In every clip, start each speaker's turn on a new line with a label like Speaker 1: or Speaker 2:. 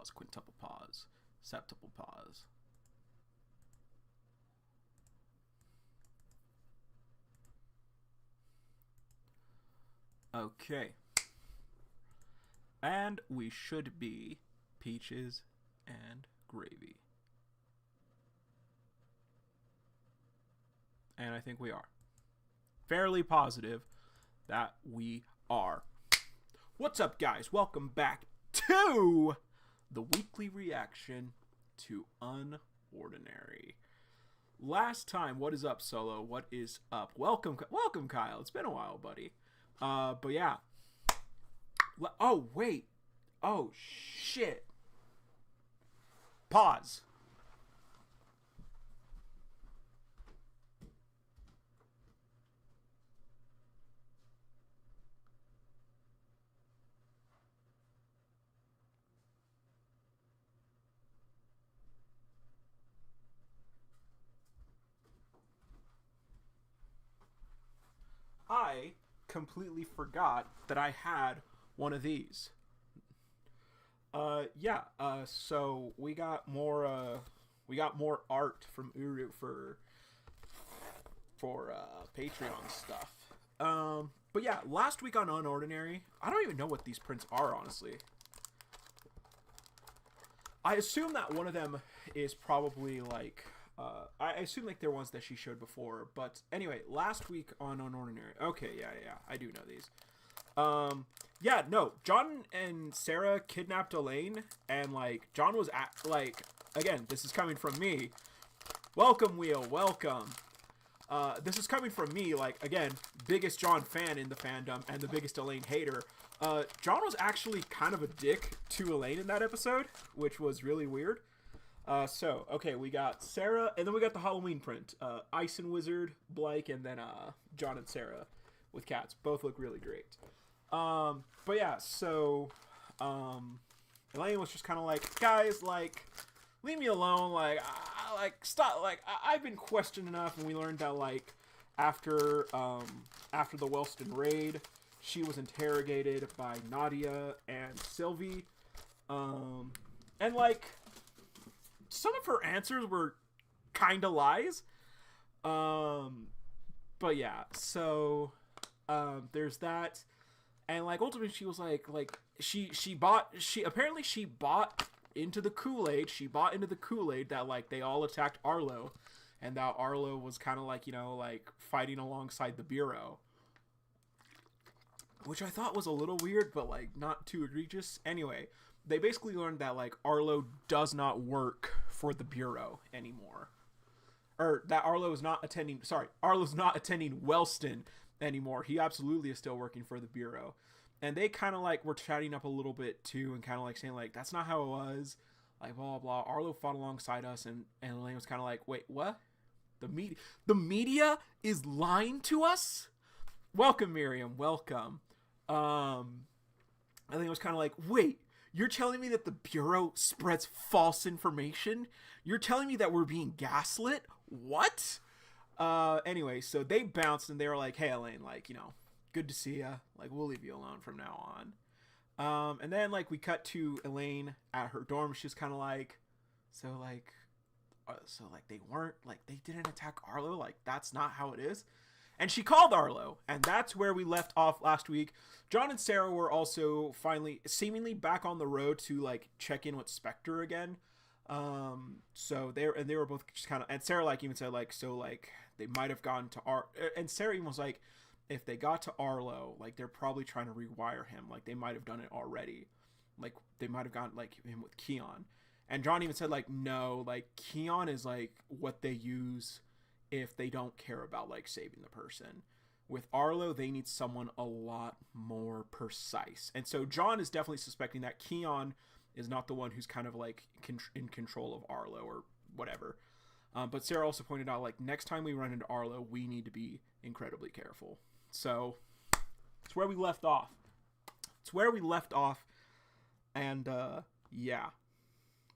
Speaker 1: pause, quintuple pause, septuple pause. Okay. And we should be peaches and gravy. And I think we are. Fairly positive that we are. What's up, guys? Welcome back to the weekly reaction to Unordinary. Last time, what is up, Solo? What is up? Welcome, Kyle. It's been a while, buddy. But yeah. Oh, wait. Oh, shit. Pause. I completely forgot that I had one of these. So we got more art from Uru for Patreon stuff. But yeah, last week on Unordinary, I don't even know what these prints are, honestly. I assume that one of them is probably like I assume like they're ones that she showed before, but anyway, last week on Unordinary. Okay, yeah, I do know these. Yeah, no, John and Sarah kidnapped Elaine, and like John was at like, again, this is coming from me. Welcome, Wheel, welcome. This is coming from me, like, again, biggest John fan in the fandom and the biggest Elaine hater. John was actually kind of a dick to Elaine in that episode, which was really weird. Okay, we got Sarah, and then we got the Halloween print. Ice and Wizard, Blake, and then John and Sarah with cats. Both look really great. But yeah, so Elaine was just kind of like, guys, like, leave me alone. Like, stop. Like, I've been questioned enough, and we learned that like after the Wellston raid, she was interrogated by Nadia and Sylvie, and like some of her answers were kind of lies. But yeah, so there's that. And like ultimately she was like she apparently bought into the Kool-Aid. She bought into the Kool-Aid that like they all attacked Arlo, and that Arlo was kind of like, you know, like fighting alongside the Bureau, which I thought was a little weird, but like not too egregious. Anyway, they basically learned that like Arlo does not work for the Bureau anymore, or that Arlo's not attending Wellston anymore. He absolutely is still working for the Bureau. And they kind of like were chatting up a little bit too, and kind of like saying like, that's not how it was, like blah blah blah. Arlo fought alongside us, and Elaine was kind of like, wait, what? The media is lying to us? Welcome, Miriam, welcome. Elaine was kind of like, wait, you're telling me that the Bureau spreads false information? You're telling me that we're being gaslit? What? Anyway, so they bounced, and they were like, hey, Elaine, like, you know, good to see ya. Like, we'll leave you alone from now on. And then, like, we cut to Elaine at her dorm. She's kind of like, so they weren't, like, they didn't attack Arlo? Like, that's not how it is? And she called Arlo, and that's where we left off last week. John and Sarah were also finally, seemingly back on the road to, like, check in with Spectre again. So they were both just kind of, and Sarah, like, even said, like, so, like, they might have gone to and Sarah even was like, if they got to Arlo, like, they're probably trying to rewire him. Like, they might have done it already. Like, they might have gotten, like, him with Keon. And John even said, like, no, like, Keon is, like, what they use if they don't care about, like, saving the person. With Arlo, they need someone a lot more precise. And so John is definitely suspecting that Keon is not the one who's kind of, like, in control of Arlo or whatever. But Sarah also pointed out, like, next time we run into Arlo, we need to be incredibly careful. So it's where we left off. And yeah,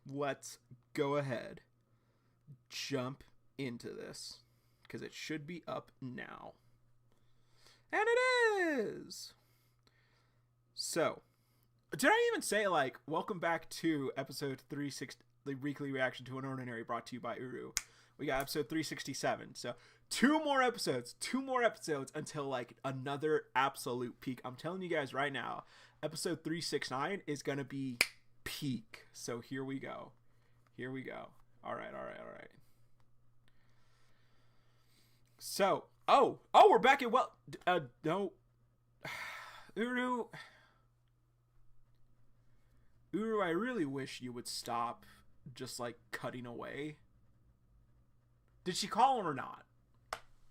Speaker 1: let's go ahead, jump into this, because it should be up now. And it is. So Did I even say, like, welcome back to episode 360, the weekly reaction to Unordinary, brought to you by Uru. We got episode 367. So two more episodes until, like, another absolute peak. I'm telling you guys right now, episode 369 is going to be peak. So here we go. All right. So, we're back at, no. Uru, I really wish you would stop just, like, cutting away. Did she call him or not?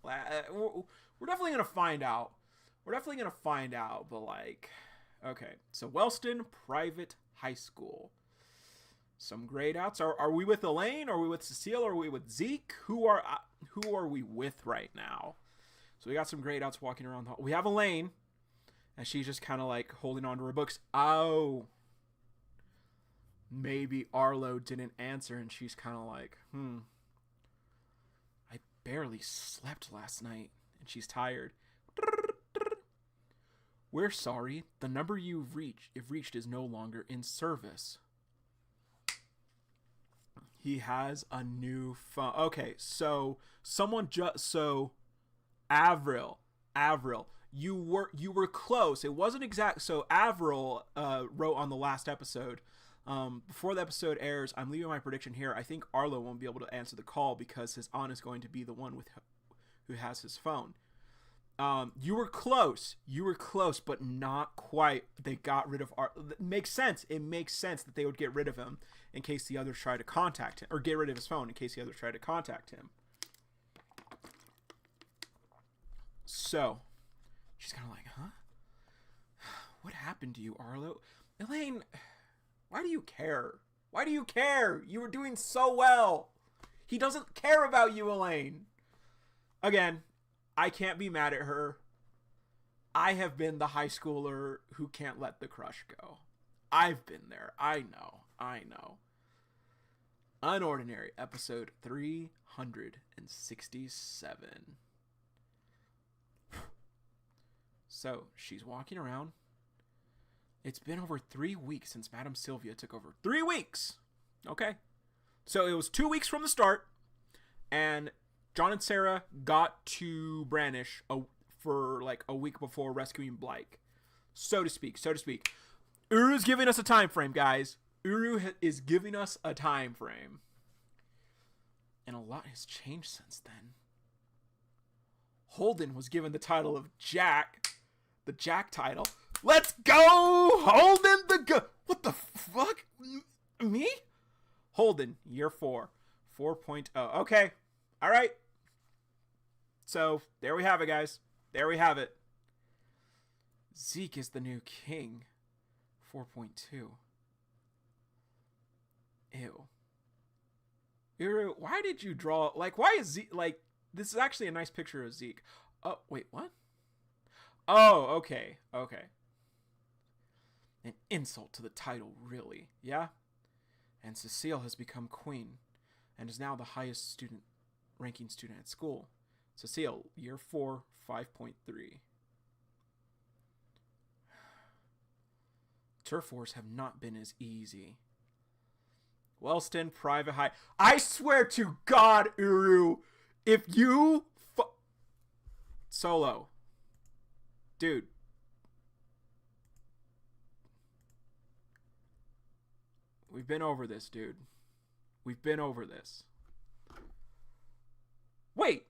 Speaker 1: We're definitely going to find out. But, like, okay. So, Wellston Private High School. Some grade outs. Are we with Elaine? Are we with Cecile? Are we with Zeke? Who are we with right now? So, we got some grade outs walking around. We have Elaine. And she's just kind of, like, holding on to her books. Oh. Maybe Arlo didn't answer, and she's kind of like, I barely slept last night, and she's tired. We're sorry. The number you've reached is no longer in service. He has a new phone. Okay, so Avril. You were close. It wasn't exact. So Avril wrote on the last episode. Before the episode airs, I'm leaving my prediction here. I think Arlo won't be able to answer the call because his aunt is going to be the one who has his phone. You were close, but not quite. They got rid of Arlo. It makes sense that they would get rid of him in case the others try to contact him, or get rid of his phone in case the others try to contact him. So, she's kind of like, huh? What happened to you, Arlo? Elaine, why do you care? You were doing so well. He doesn't care about you, Elaine. Again, I can't be mad at her. I have been the high schooler who can't let the crush go. I've been there. I know. Unordinary, episode 367. So, she's walking around. It's been over 3 weeks since Madame Sylvia took over. 3 weeks! Okay. So, it was 2 weeks from the start. And John and Sarah got to Brannish for like a week before rescuing Blake. So to speak. Uru's giving us a time frame, guys. Uru is giving us a time frame. And a lot has changed since then. Holden was given the title of Jack. The Jack title. Let's go! Holden What the fuck? Me? Holden, year 4. 4.0. Okay. All right. So, there we have it, guys. There we have it. Zeke is the new king. 4.2. Ew. Uru, why did you draw... Like, why is Zeke... Like, this is actually a nice picture of Zeke. Oh, wait, what? Oh, okay. An insult to the title, really. Yeah? And Cecile has become queen and is now the highest ranking student at school. Cecile, year 4, 5.3. Turf wars have not been as easy. Wellston Private High. I swear to God, Uru, if you... Solo. Dude. We've been over this, dude. We've been over this. Wait.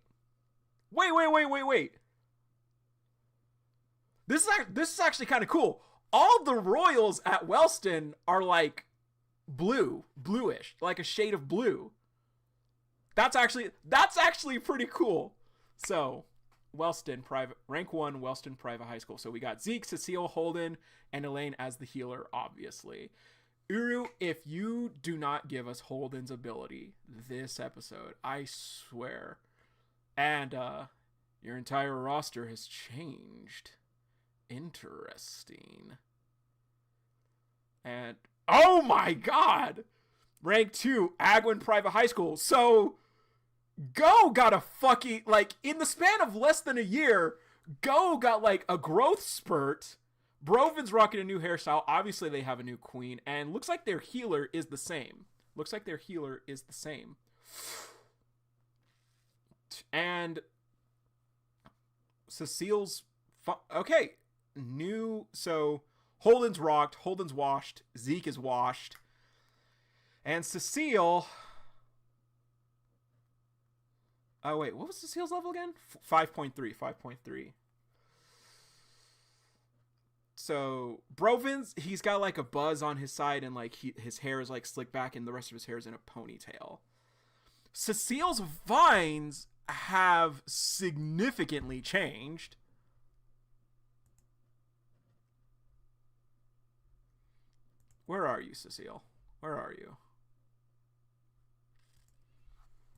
Speaker 1: This is actually kind of cool. All the royals at Wellston are like bluish, like a shade of blue. That's actually pretty cool. So, Wellston rank 1 Wellston Private High School. So we got Zeke, Cecile, Holden, and Elaine as the healer, obviously. Uru, if you do not give us Holden's ability this episode, I swear. And your entire roster has changed. Interesting. And oh my God! Rank 2, Agwin Private High School. So Go got a fucking, like, in the span of less than a year, Go got like a growth spurt, Broven's rocking a new hairstyle. Obviously, they have a new queen, and looks like their healer is the same. And Cecile's okay. New so Holden's rocked, Holden's washed, Zeke is washed, and Cecile. Oh wait, what was Cecile's level again? 5.3. 5.3. So Broven's, he's got like a buzz on his side, and like his hair is like slicked back, and the rest of his hair is in a ponytail. Cecile's vines have significantly changed. Where are you, Cecile? Where are you?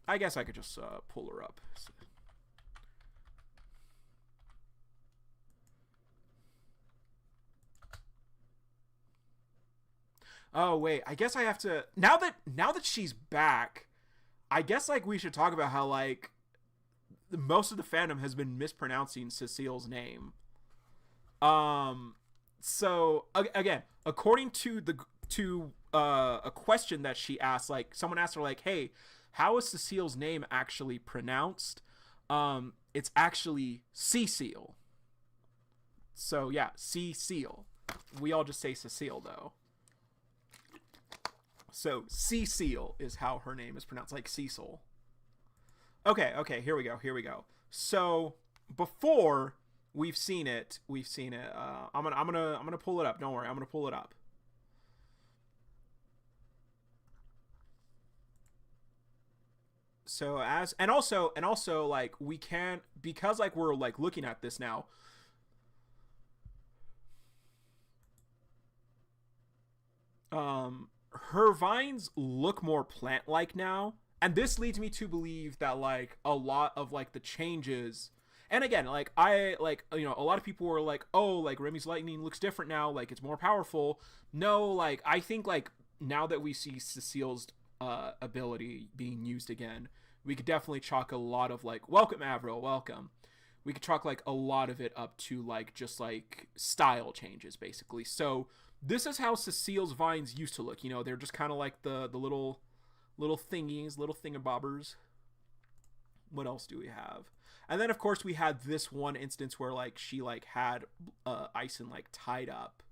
Speaker 1: I guess I could just pull her up. Oh wait, I guess I have to now that she's back. I guess like we should talk about how like most of the fandom has been mispronouncing Cecile's name. So again, according to a question that she asked, like someone asked her like, "Hey, how is Cecile's name actually pronounced?" It's actually Cecile. So yeah, Cecile. We all just say Cecile though. So Cecile is how her name is pronounced, like Cecil. Okay, here we go. So before we've seen it. I'm gonna pull it up. Don't worry, I'm gonna pull it up. So and also like we can't, because like we're like looking at this now. Her vines look more plant-like now, and this leads me to believe that like a lot of like the changes, and again like I like, you know, a lot of people were like, oh, like Remy's lightning looks different now, like it's more powerful. No, like I think like now that we see Cecile's ability being used again, we could definitely chalk a lot of like, welcome Avril, welcome. We could chalk like a lot of it up to like just like style changes basically. So this is how Cecile's vines used to look. You know, they're just kind of like the little thingies, little thingabobbers. What else do we have? And then of course we had this one instance where like she like had Ison like tied up.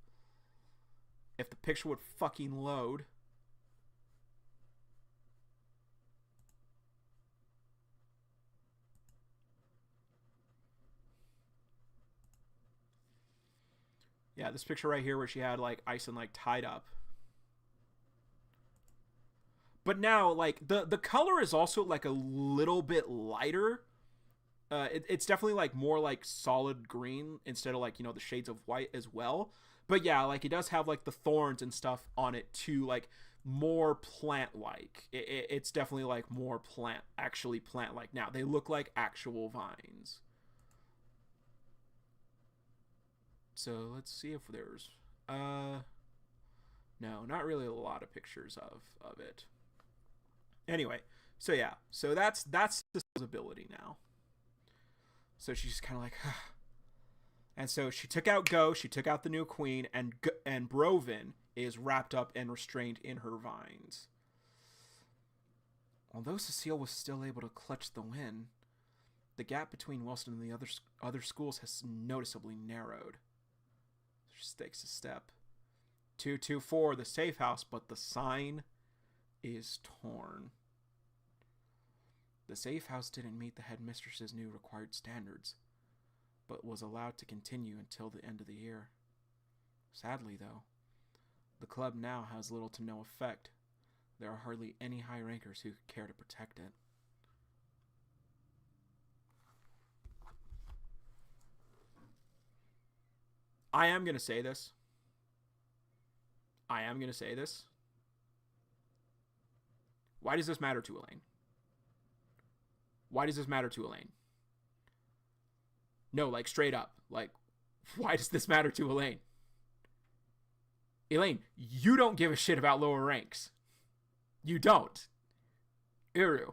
Speaker 1: If the picture would fucking load. Yeah, this picture right here where she had like Ison like tied up. But now like the color is also like a little bit lighter. It's definitely like more like solid green instead of like, you know, the shades of white as well. But yeah, like it does have like the thorns and stuff on it too, like more plant like. It's definitely like more actually plant like now. They look like actual vines. So let's see if there's no, not really a lot of pictures of it. Anyway, so yeah, so that's his ability now. So she's kind of like, and so she took out Go, she took out the new queen, and Broven is wrapped up and restrained in her vines. Although Cecile was still able to clutch the win, the gap between Wilson and the other schools has noticeably narrowed. She takes a step. 224, the safe house, but the sign is torn. The safe house didn't meet the headmistress's new required standards, but was allowed to continue until the end of the year. Sadly, though, the club now has little to no effect. There are hardly any high rankers who care to protect it. I am going to say this. Why does this matter to Elaine? No, like straight up. Like, why does this matter to Elaine? Elaine, you don't give a shit about lower ranks. You don't. Uru.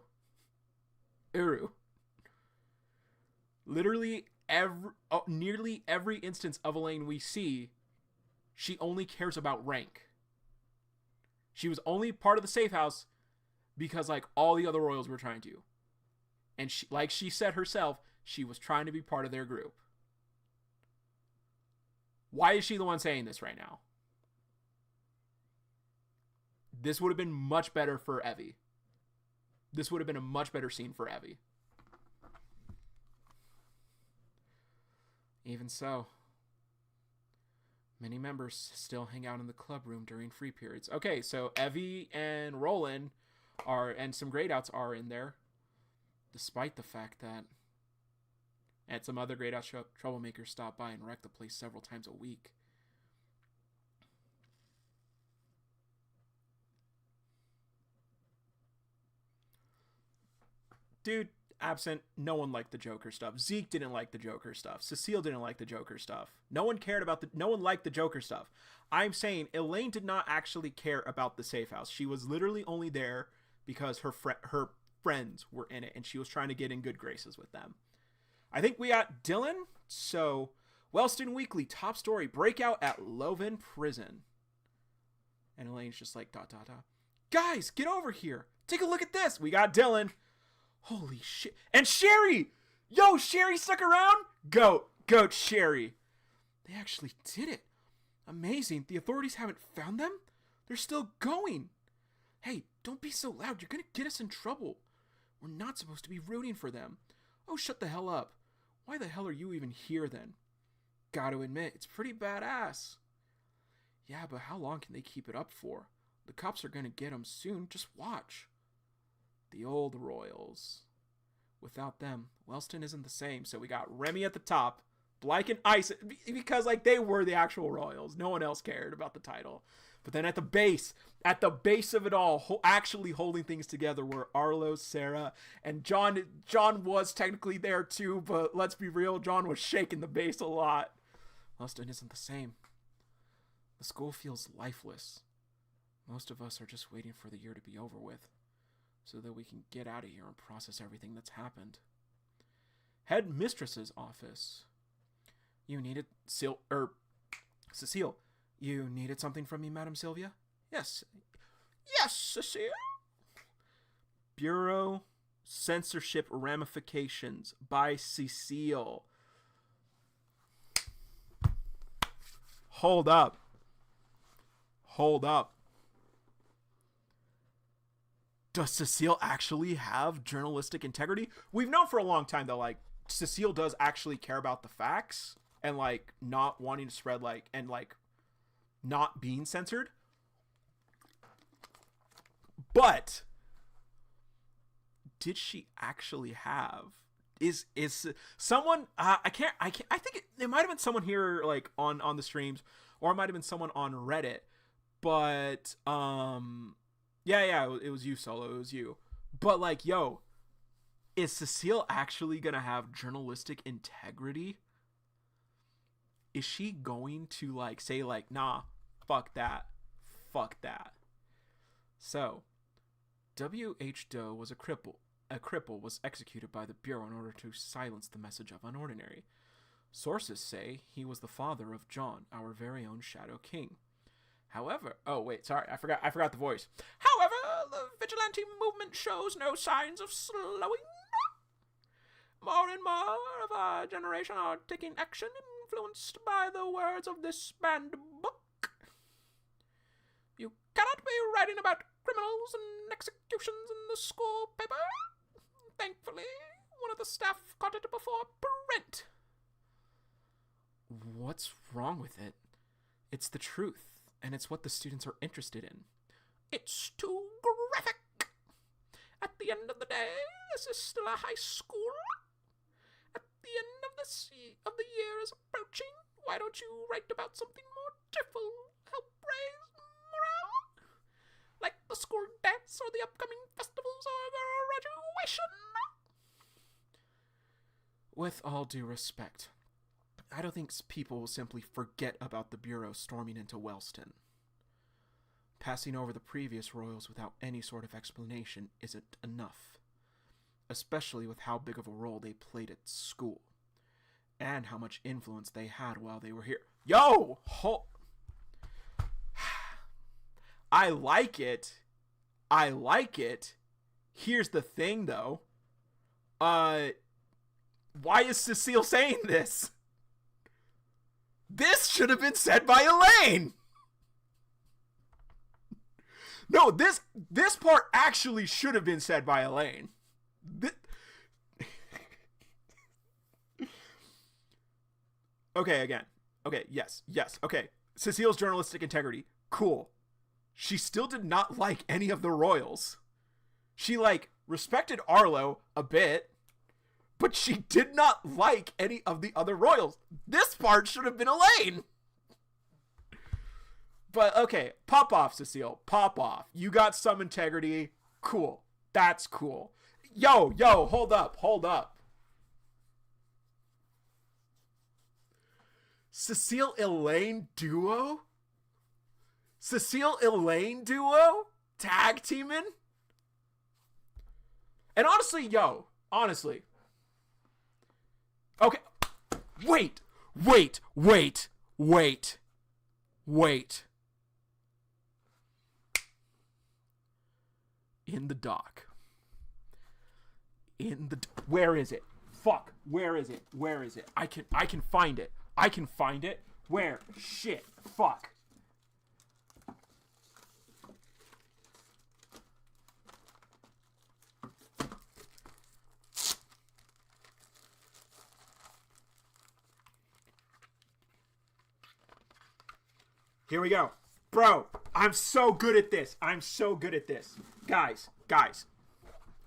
Speaker 1: Literally nearly every instance of Elaine we see she only cares about rank. She was only part of the safe house because like all the other royals were trying to. And she, like she said herself, she was trying to be part of their group. Why is she the one saying this right now? This would have been much better for Evie. This would have been a much better scene for Evie. Even so, many members still hang out in the club room during free periods. Okay, so Evie and Roland and some grade outs are in there, despite the fact that and some other grade out troublemakers stop by and wreck the place several times a week. Dude, absent, no one liked the Joker stuff. Zeke didn't like the Joker stuff. Cecile didn't like the Joker stuff. No one liked the Joker stuff. I'm saying Elaine did not actually care about the safe house. She was literally only there because her friends were in it and she was trying to get in good graces with them. I think we got Dylan. So, Wellston Weekly, top story, breakout at Loven Prison. And Elaine's just like, ... Guys, get over here. Take a look at this. We got Dylan. Holy shit. And Sherry! Yo, Sherry stuck around? Goat Sherry. They actually did it. Amazing. The authorities haven't found them? They're still going. Hey, don't be so loud. You're gonna get us in trouble. We're not supposed to be rooting for them. Oh, shut the hell up. Why the hell are you even here then? Gotta admit, it's pretty badass. Yeah, but how long can they keep it up for? The cops are gonna get them soon. Just watch. The old royals. Without them, Wellston isn't the same. So we got Remy at the top, Blyke and Ice, because like they were the actual royals. No one else cared about the title. But then at the base of it all, actually holding things together were Arlo, Sarah, and John. John was technically there too, but let's be real, John was shaking the base a lot. Wellston isn't the same. The school feels lifeless. Most of us are just waiting for the year to be over with, so that we can get out of here and process everything that's happened. Head mistress's office. You needed Cecile. You needed something from me, Madame Sylvia? Yes. Yes, Cecile. Bureau Censorship Ramifications by Cecile. Hold up. Does Cecile actually have journalistic integrity? We've known for a long time that, like, Cecile does actually care about the facts and, like, not wanting to spread, like, and, like, not being censored. But did she actually have? Is someone? I think it might have been someone here, like, on the streams, or it might have been someone on Reddit. But yeah, it was you, Solo. It was you. But like, yo, is Cecile actually gonna have journalistic integrity? Is she going to like say like, nah, fuck that. So, W.H. Doe was a cripple. A cripple was executed by the Bureau in order to silence the message of Unordinary. Sources say he was the father of John, our very own Shadow King. However, oh wait, sorry, I forgot the voice. However, the vigilante movement shows no signs of slowing. More and more of our generation are taking action, influenced by the words of this banned book. You cannot be writing about criminals and executions in the school paper. Thankfully, one of the staff caught it before print. What's wrong with it? It's the truth. And it's what the students are interested in. It's too graphic. At the end of the day, this is still a high school. At the end of the year is approaching. Why don't you write about something more cheerful? Help raise morale? Like the school dance or the upcoming festivals or graduation? With all due respect, I don't think people will simply forget about the Bureau storming into Wellston. Passing over the previous royals without any sort of explanation isn't enough, especially with how big of a role they played at school, and how much influence they had while they were here. Yo! I like it. I like it. Here's the thing, though. Why is Cecile saying this? This should have been said by Elaine. No, this part actually should have been said by Elaine. Okay, again. Okay, yes. Okay. Cecile's journalistic integrity. Cool. She still did not like any of the royals. She, respected Arlo a bit, but she did not like any of the other royals. This part should have been Elaine. But, okay, pop off, Cecile. Pop off. You got some integrity. Cool. That's cool. Yo, hold up. Cecile Elaine duo? Tag teaming? And honestly. Okay. Wait. In the dock. Where is it? Fuck. Where is it? I can find it. Where? Shit. Fuck. Here we go. Bro, I'm so good at this. Guys.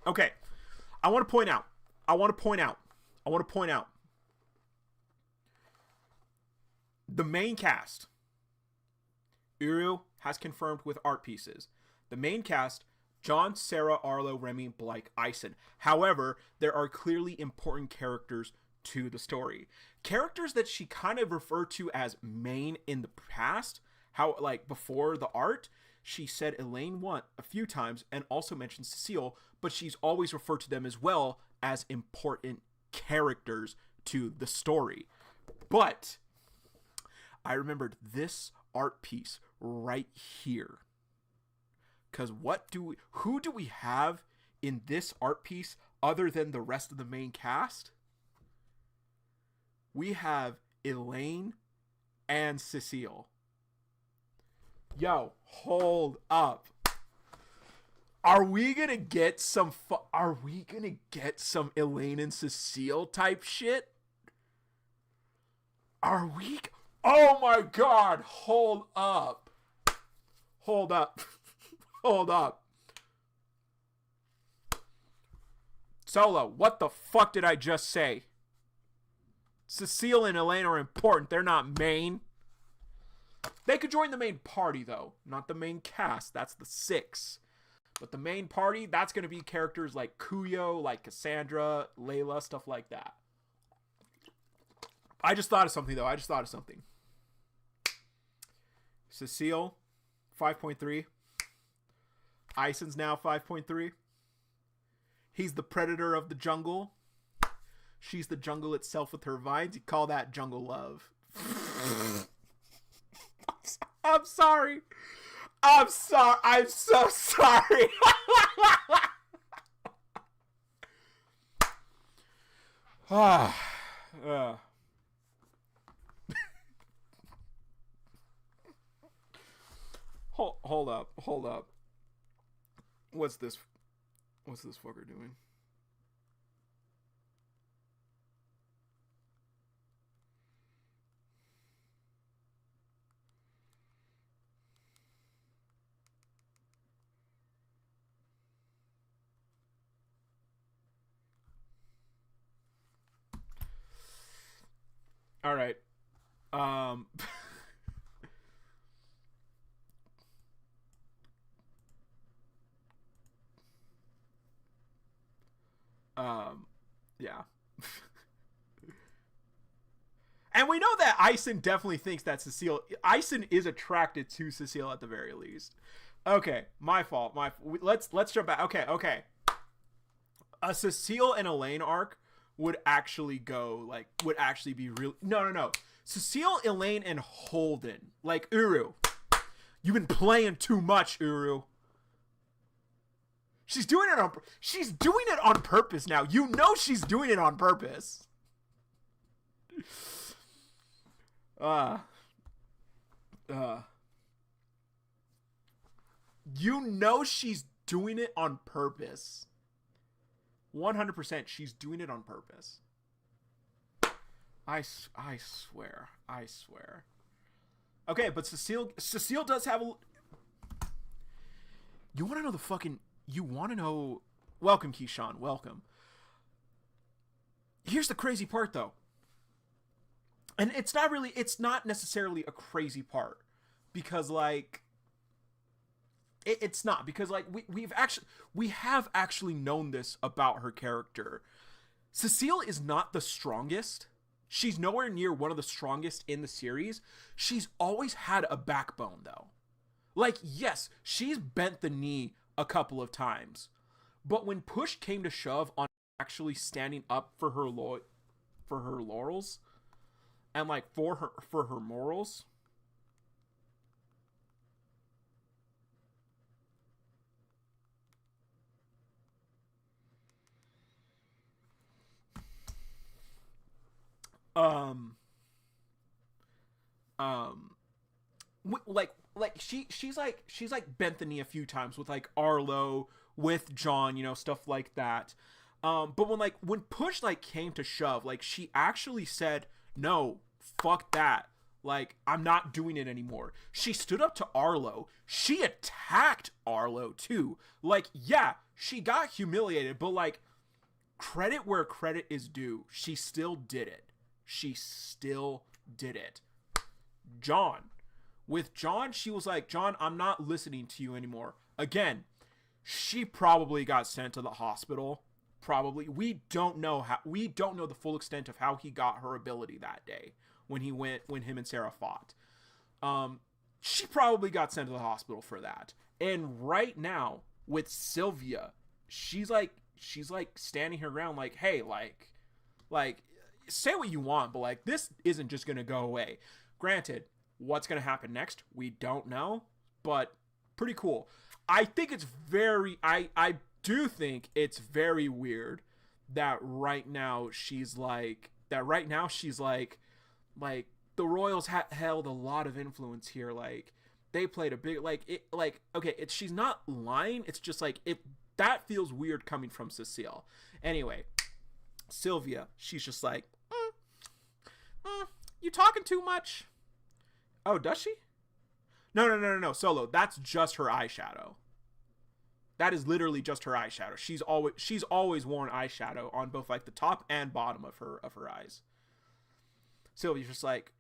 Speaker 1: Okay. I want to point out. The main cast. Uru has confirmed with art pieces. The main cast, John, Sarah, Arlo, Remy, Blake, Ison. However, there are clearly important characters to the story. Characters that she kind of referred to as main in the past. How, before the art, she said Elaine once a few times and also mentioned Cecile, but she's always referred to them as well as important characters to the story. But I remembered this art piece right here. Because who do we have in this art piece other than the rest of the main cast? We have Elaine and Cecile. Yo, hold up. Are we gonna get some Elaine and Cecile type shit? Are we? Oh my god, hold up. Solo, what the fuck did I just say? Cecile and Elaine are important. They're not main. They could join the main party, though. Not the main cast. That's the 6. But the main party, that's going to be characters like Kuyo, like Cassandra, Layla, stuff like that. I just thought of something, though. Cecile, 5.3. Ison's now 5.3. He's the predator of the jungle. She's the jungle itself with her vines. You call that jungle love. I'm sorry. I'm so sorry. Hold up. What's this fucker doing? All right. Yeah. And we know that Ison definitely thinks that Ison is attracted to Cecile at the very least. Okay, my fault. Let's jump back. Okay. A Cecile and Elaine arc would actually be real. No. Cecile, Elaine, and Holden, like Uru. You've been playing too much, Uru. She's doing it on purpose now. You know she's doing it on purpose. You know she's doing it on purpose. 100% she's doing it on purpose. I swear. Okay, but Cecile does have a... You want to know the fucking... You want to know... Welcome, Keyshawn. Welcome. Here's the crazy part, though. And it's not necessarily a crazy part. Because, like... It's not. Because, like, we have actually known this about her character. Cecile is not the strongest. She's nowhere near one of the strongest in the series. She's always had a backbone, though. Like, yes, she's bent the knee a couple of times. But when push came to shove on actually standing up for her laurels and, like, for her morals... she's bent the knee a few times with like Arlo, with John, you know, stuff like that. But when push like came to shove, like she actually said, no, fuck that. Like, I'm not doing it anymore. She stood up to Arlo. She attacked Arlo too. Like, yeah, she got humiliated, but like, credit where credit is due. She still did it. With John, she was like, John, I'm not listening to you anymore. Again, she probably got sent to the hospital. Probably. We don't know the full extent of how he got her ability that day when him and Sarah fought. She probably got sent to the hospital for that. And right now, with Sylvia, she's like standing her ground like, hey, like say what you want, but like this isn't just gonna go away. Granted, what's gonna happen next, we don't know, but pretty cool. I think it's I do think it's very weird that right now she's like the Royals held a lot of influence here. Like they played a big she's not lying. It's just like that feels weird coming from Cecile. Anyway, Sylvia, she's just like, you talking too much. Oh, does she? No, Solo. That's just her eyeshadow. That is literally just her eyeshadow. She's always worn eyeshadow on both like the top and bottom of her eyes. Sylvia's just like,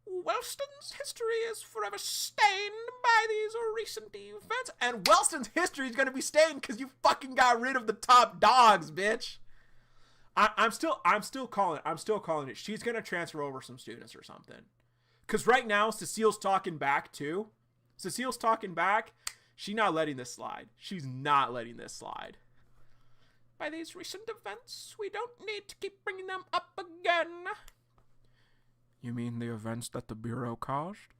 Speaker 1: Wellston's history is forever stained by these recent events, and Wellston's history is gonna be stained because you fucking got rid of the top dogs, bitch. I'm still calling it. She's gonna transfer over some students or something. Cause right now Cecile's talking back too. She's not letting this slide. By these recent events, we don't need to keep bringing them up again. You mean the events that the Bureau caused?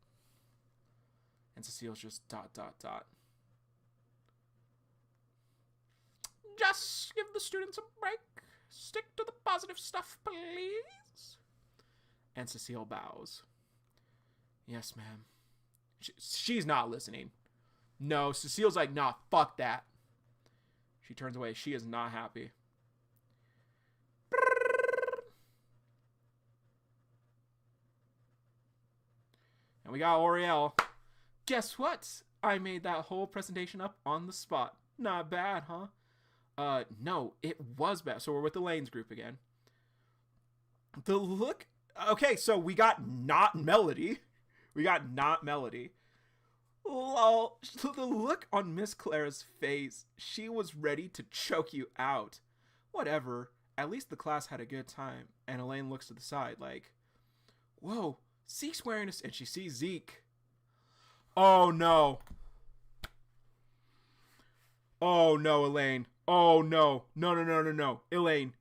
Speaker 1: And Cecile's just ... Just give the students a break. Stick to the positive stuff, please. And Cecile bows. Yes, ma'am. She's not listening. No, Cecile's like, nah, fuck that. She turns away. She is not happy. And we got Oriel. Guess what? I made that whole presentation up on the spot. Not bad, huh? No, it was bad. So we're with the Lanes group again. The look... Okay, so we got not Melody. Lol. The look on Miss Clara's face. She was ready to choke you out. Whatever. At least the class had a good time. And Elaine looks to the side like, whoa, Zeke's wearing a... And she sees Zeke. Oh, no. Oh, no, Elaine. Oh, no. No. Elaine,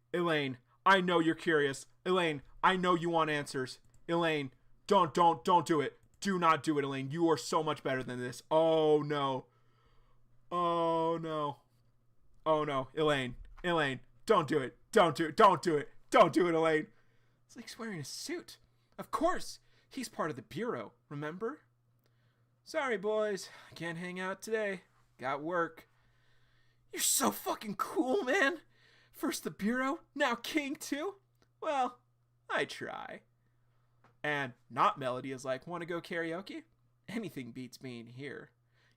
Speaker 1: I know you're curious. Elaine, I know you want answers. Elaine, don't do it. Do not do it, Elaine. You are so much better than this. Oh, no. Oh, no. Oh, no. Elaine. Elaine. Don't do it. Don't do it. Don't do it. Don't do it, Elaine. It's like he's wearing a suit. Of course. He's part of the Bureau, remember? Sorry, boys. I can't hang out today. Got work. You're so fucking cool, man. First the Bureau, now King, too? Well, I try. And not Melody is like, want to go karaoke? Anything beats being here.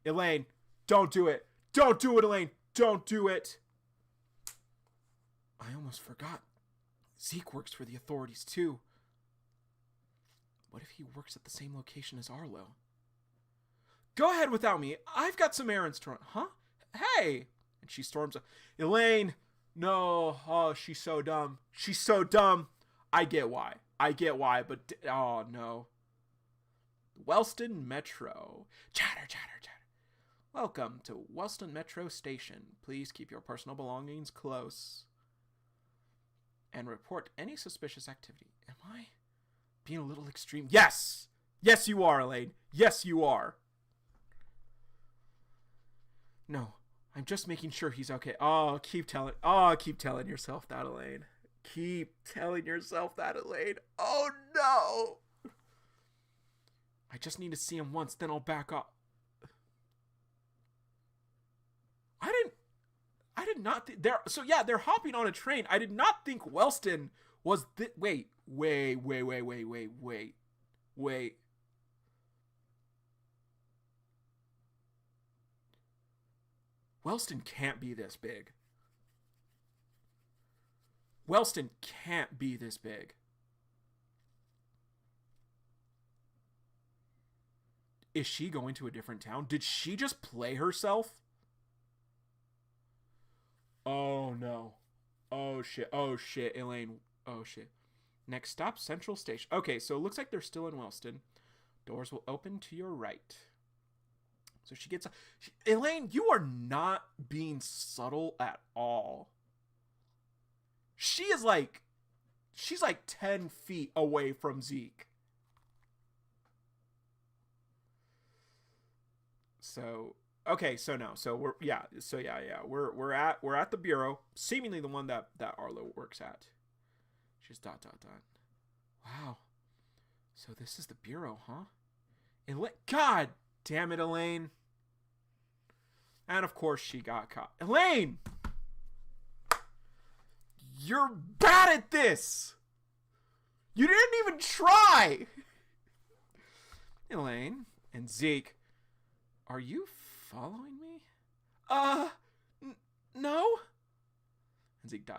Speaker 1: Elaine, don't do it. Don't do it, Elaine. Don't do it. I almost forgot. Zeke works for the authorities, too. What if he works at the same location as Arlo? Go ahead without me. I've got some errands to run. Huh? Hey! And she storms up. Elaine! No. Oh, she's so dumb. She's so dumb. I get why. But oh, no. Wellston Metro. Chatter, chatter, chatter. Welcome to Wellston Metro Station. Please keep your personal belongings close. And report any suspicious activity. Am I being a little extreme? Yes! Yes, you are, Elaine. Yes, you are. No, I'm just making sure he's okay. Keep telling yourself that, Elaine. Keep telling yourself that, Elaine. Oh, no! I just need to see him once, then I'll back up. I did not think they're hopping on a train. I did not think Wellston was wait. Wellston can't be this big. Wellston can't be this big. Is she going to a different town? Did she just play herself? Oh, no. Oh, shit. Oh, shit, Elaine. Oh, shit. Next stop, Central Station. Okay, so it looks like they're still in Wellston. Doors will open to your right. So she gets... Elaine, you are not being subtle at all. She's like 10 feet away from Zeke. So... Okay, so no, so we're at the Bureau, seemingly the one that Arlo works at. She's ... Wow. So this is the Bureau, huh? God damn it, Elaine. And of course she got caught. Elaine! You're bad at this! You didn't even try! Elaine and Zeke, are you following me? No? And Zeke ...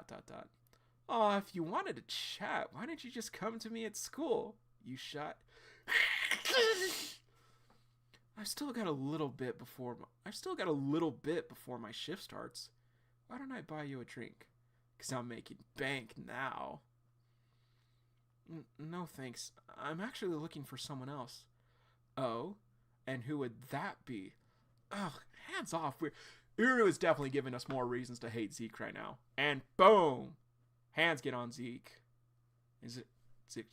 Speaker 1: Oh, if you wanted to chat, why didn't you just come to me at school? You shot. I've still got a little bit before my shift starts. Why don't I buy you a drink? 'Cause I'm making bank now. No thanks. I'm actually looking for someone else. Oh? And who would that be? Ugh, hands off. Uru is definitely giving us more reasons to hate Zeke right now. And boom! Hands get on Zeke. Is it Zeke?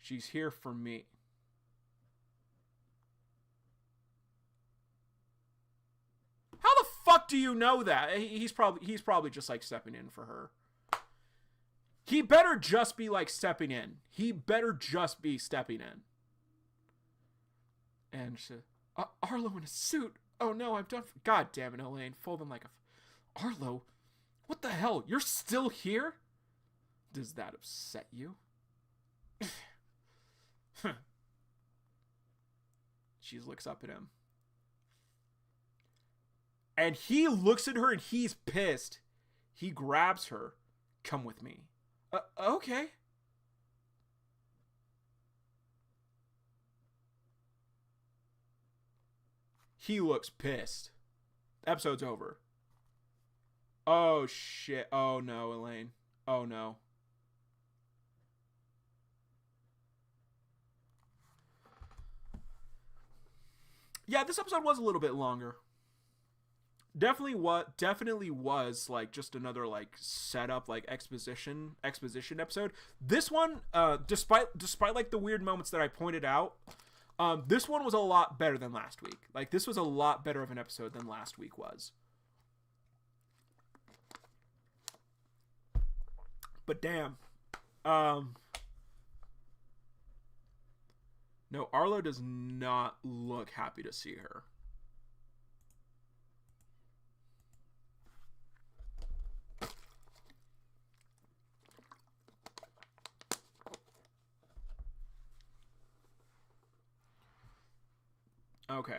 Speaker 1: She's here for me. How the fuck do you know that? He's probably just like stepping in for her. He better just be like stepping in. He better just be stepping in. And she, Arlo in a suit. Oh no, I've done. God damn it, Elaine. Fold them like a. Arlo? What the hell? You're still here? Does that upset you? She looks up at him. And he looks at her and he's pissed. He grabs her. Come with me. Okay. He looks pissed. Episode's over. Oh, shit. Oh, no, Elaine. Oh, no. Yeah, this episode was a little bit longer. definitely was like just another like setup, like exposition episode. This one, despite like the weird moments that I pointed out, this one was a lot better than last week. Like, this was a lot better of an episode than last week was. But damn. No, Arlo does not look happy to see her. Okay.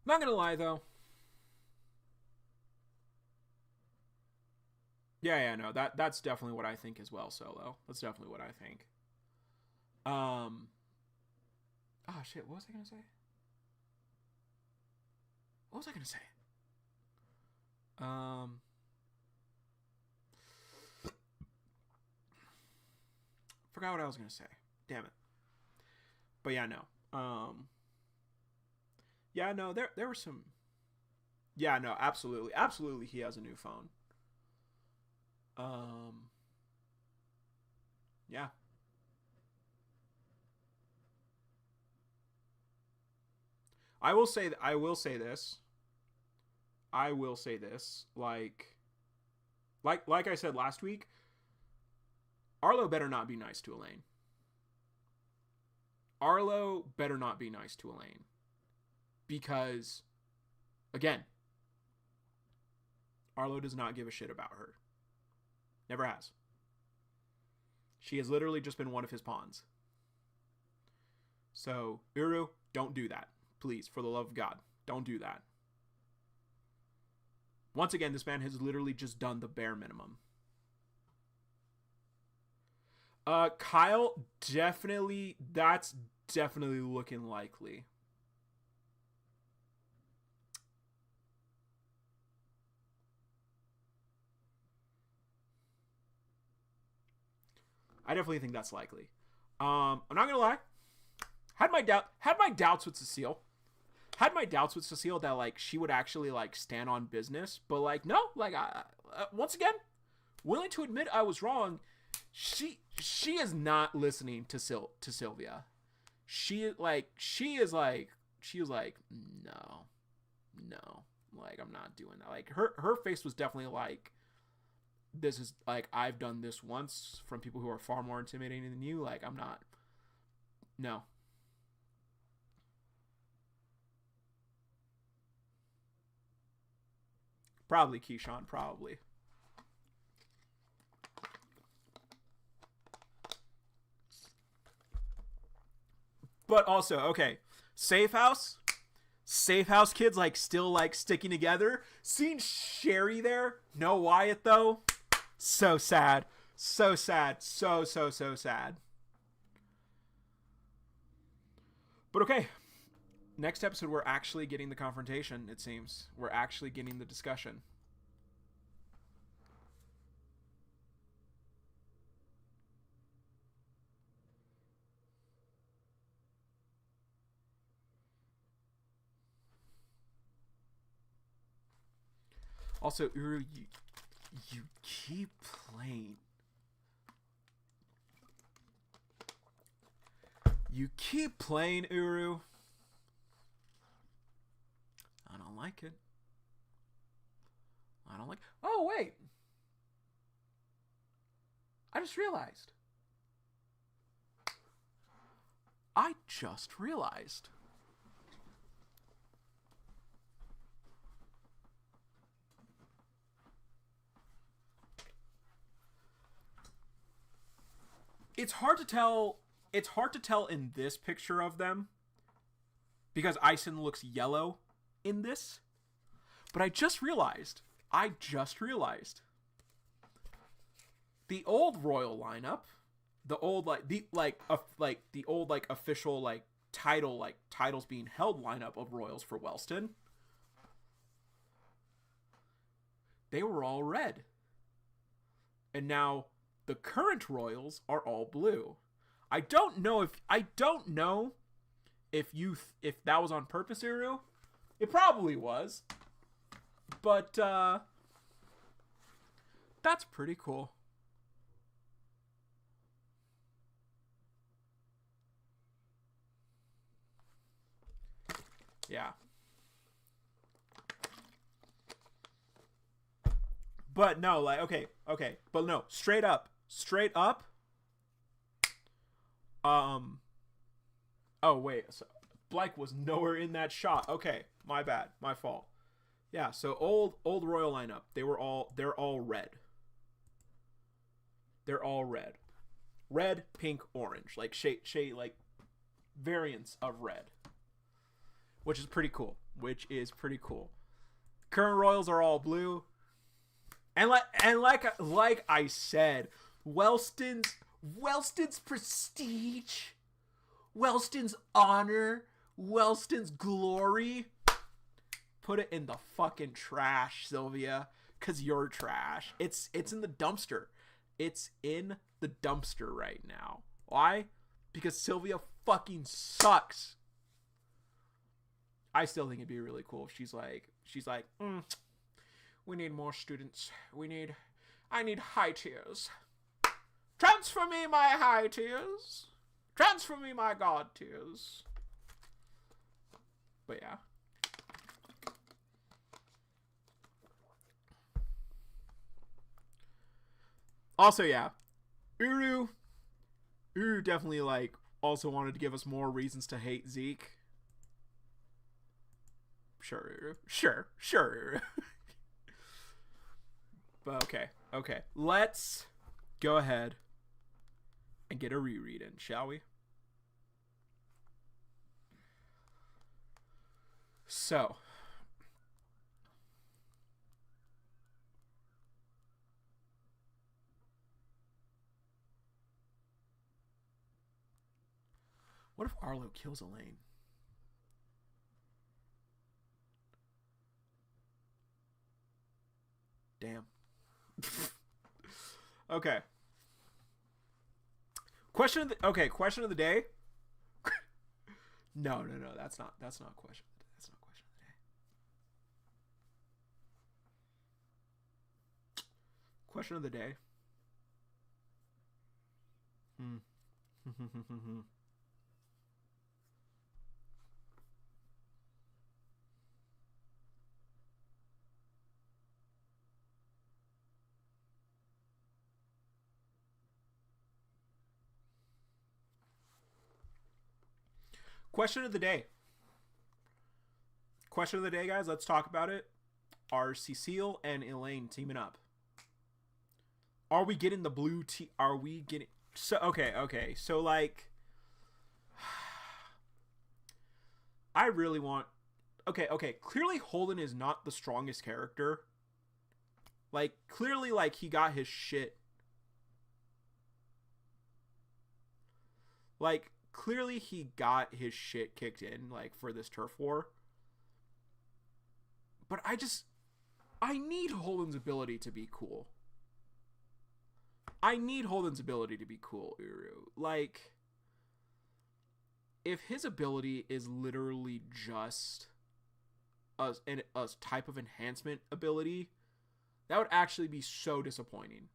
Speaker 1: Not gonna lie though. Yeah, no, that's definitely what I think as well, Solo. That's definitely what I think. Oh shit, what was I gonna say? What was I gonna say? Forgot what I was gonna say. Damn it. But yeah, no. Yeah, no, there were some. Yeah, no, absolutely he has a new phone. Yeah. I will say this. I will say this. Like I said last week, Arlo better not be nice to Elaine. Arlo better not be nice to Elaine. Because, again, Arlo does not give a shit about her. Never has. She has literally just been one of his pawns. So, Uru, don't do that. Please, for the love of God, don't do that. Once again, this man has literally just done the bare minimum. Kyle, that's definitely looking likely. I definitely think that's likely. I'm not gonna lie. Had my doubts with Cecile. Had my doubts with Cecile that like she would actually like stand on business, but like no, like once again, willing to admit I was wrong. She is not listening to Sylvia. She is like no, like I'm not doing that. Like her face was definitely like, this is like, I've done this once from people who are far more intimidating than you. Like, I'm not. No. Probably Keyshawn, probably. But also, okay, Safe House kids like still like sticking together. Seeing Sherry there, no Wyatt though. So sad. So sad. So sad. But okay. Next episode, we're actually getting the confrontation, it seems. We're actually getting the discussion. Also, Uru, you keep playing. You keep playing, Uru. I don't like it. I don't like... Oh, wait. I just realized. It's hard to tell in this picture of them because Ison looks yellow in this. But I just realized the old royal lineup, the old the old official titles being held lineup of royals for Wellston, they were all red. And now the current royals are all blue. I don't know if that was on purpose, Uru. It probably was. But that's pretty cool. Yeah. But no, like, okay. But no, straight up. Oh, wait. So Blake was nowhere in that shot. Okay, my bad. My fault. Yeah, so old royal lineup. They're all red. They're all red. Red, pink, orange. Like shade like variants of red. Which is pretty cool. Current royals are all blue. And like I said, Wellston's prestige, Wellston's honor, Wellston's glory. Put it in the fucking trash, Sylvia, cause you're trash. It's in the dumpster. It's in the dumpster right now. Why? Because Sylvia fucking sucks. I still think it'd be really cool if she's like, we need more students. I need high tiers. Transfer me my high tiers. Transfer me my god tiers. But yeah. Also, yeah. Uru definitely, like, also wanted to give us more reasons to hate Zeke. Sure. But okay. Let's go ahead and get a reread in, shall we? So, what if Arlo kills Elaine? Damn. Okay. Question of the day. No, that's not question. That's not question of the day. Question of the day. Question of the day. Question of the day, guys. Let's talk about it. Are Cecile and Elaine teaming up? Are we getting the blue team? Are we getting... So, okay. So, like... I really want... Okay. Clearly, Holden is not the strongest character. Like, clearly, like, he got his shit... Like... Clearly, he got his shit kicked in, like, for this turf war. But I need Holden's ability to be cool. Uru. Like, if his ability is literally just a type of enhancement ability, that would actually be so disappointing.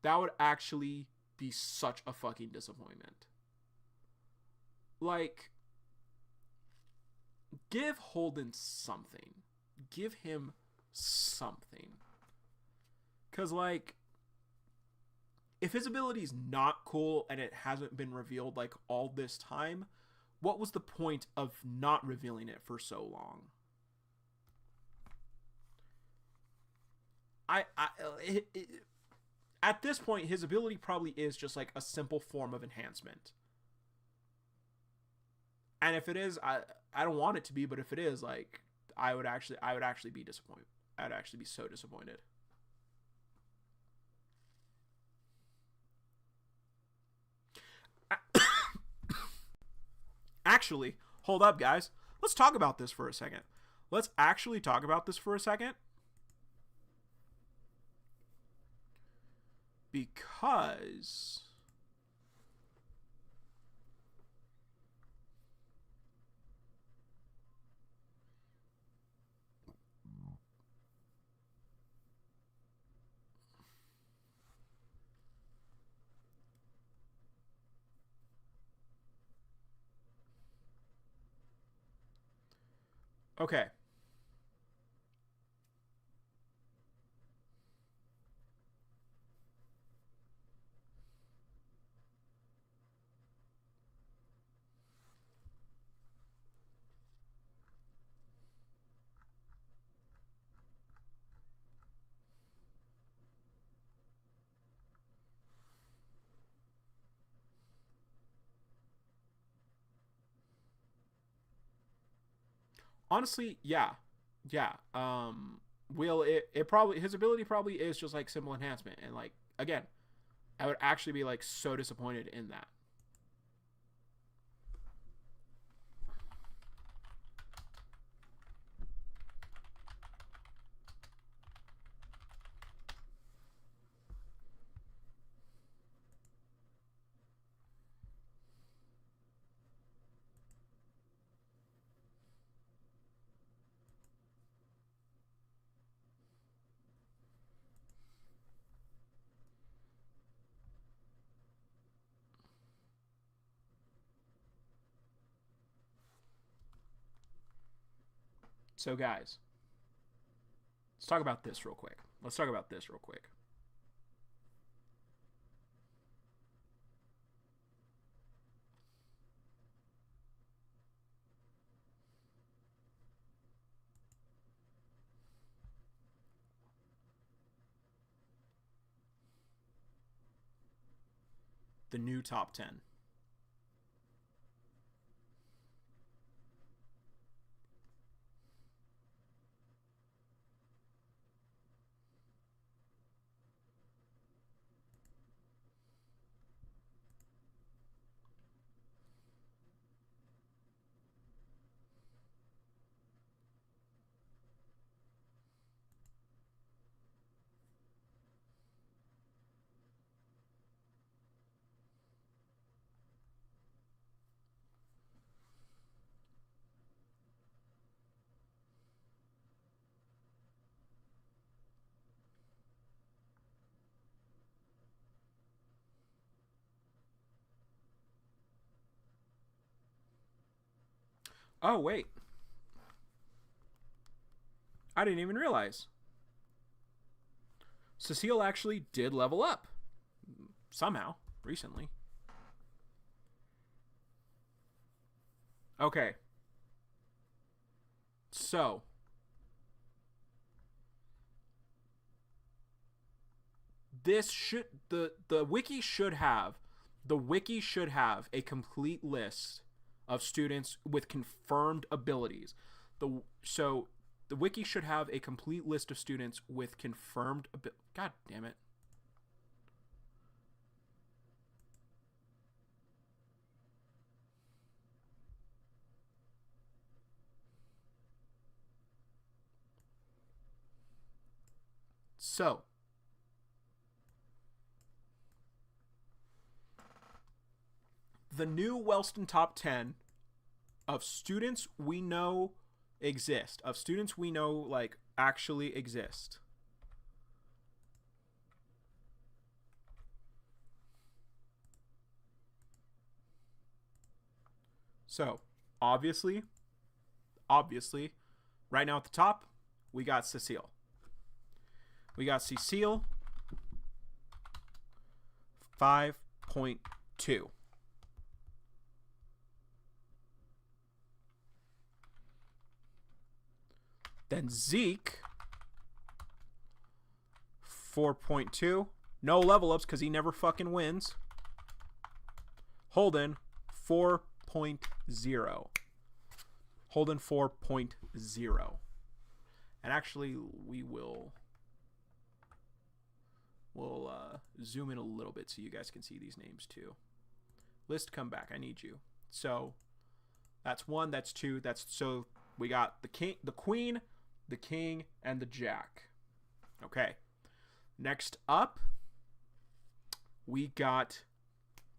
Speaker 1: That would actually be such a fucking disappointment. Like, give Holden something. Give him something. Because, like, if his ability's not cool and it hasn't been revealed, like, all this time, what was the point of not revealing it for so long? At this point, his ability probably is just, like, a simple form of enhancement. And if it is, I don't want it to be, but if it is, like, I would actually be disappointed. I'd actually be so disappointed. Actually, hold up, guys. Let's talk about this for a second. Let's actually talk about this for a second. because okay. Honestly, yeah. Yeah. Will it probably his ability probably is just like symbol enhancement, and like again, I would actually be like so disappointed in that. So guys, let's talk about this real quick. Let's talk about this real quick. The new top 10. Oh wait, I didn't even realize. Cecile actually did level up somehow recently. Okay. So, this should the wiki should have a complete list of students with confirmed abilities. The wiki should have a complete list of students with confirmed God damn it. So, the new Wellston top 10 of students we know exist, of students we know like actually exist. So, obviously, right now at the top, we got Cecile. We got Cecile 5.2. Then Zeke 4.2. No level ups because he never fucking wins. Holden 4.0. Holden 4.0. And actually, we'll zoom in a little bit so you guys can see these names too. List, come back. I need you. So that's 1, that's 2, that's so we got the king, the queen, the king, and the jack. Okay. Next up, we got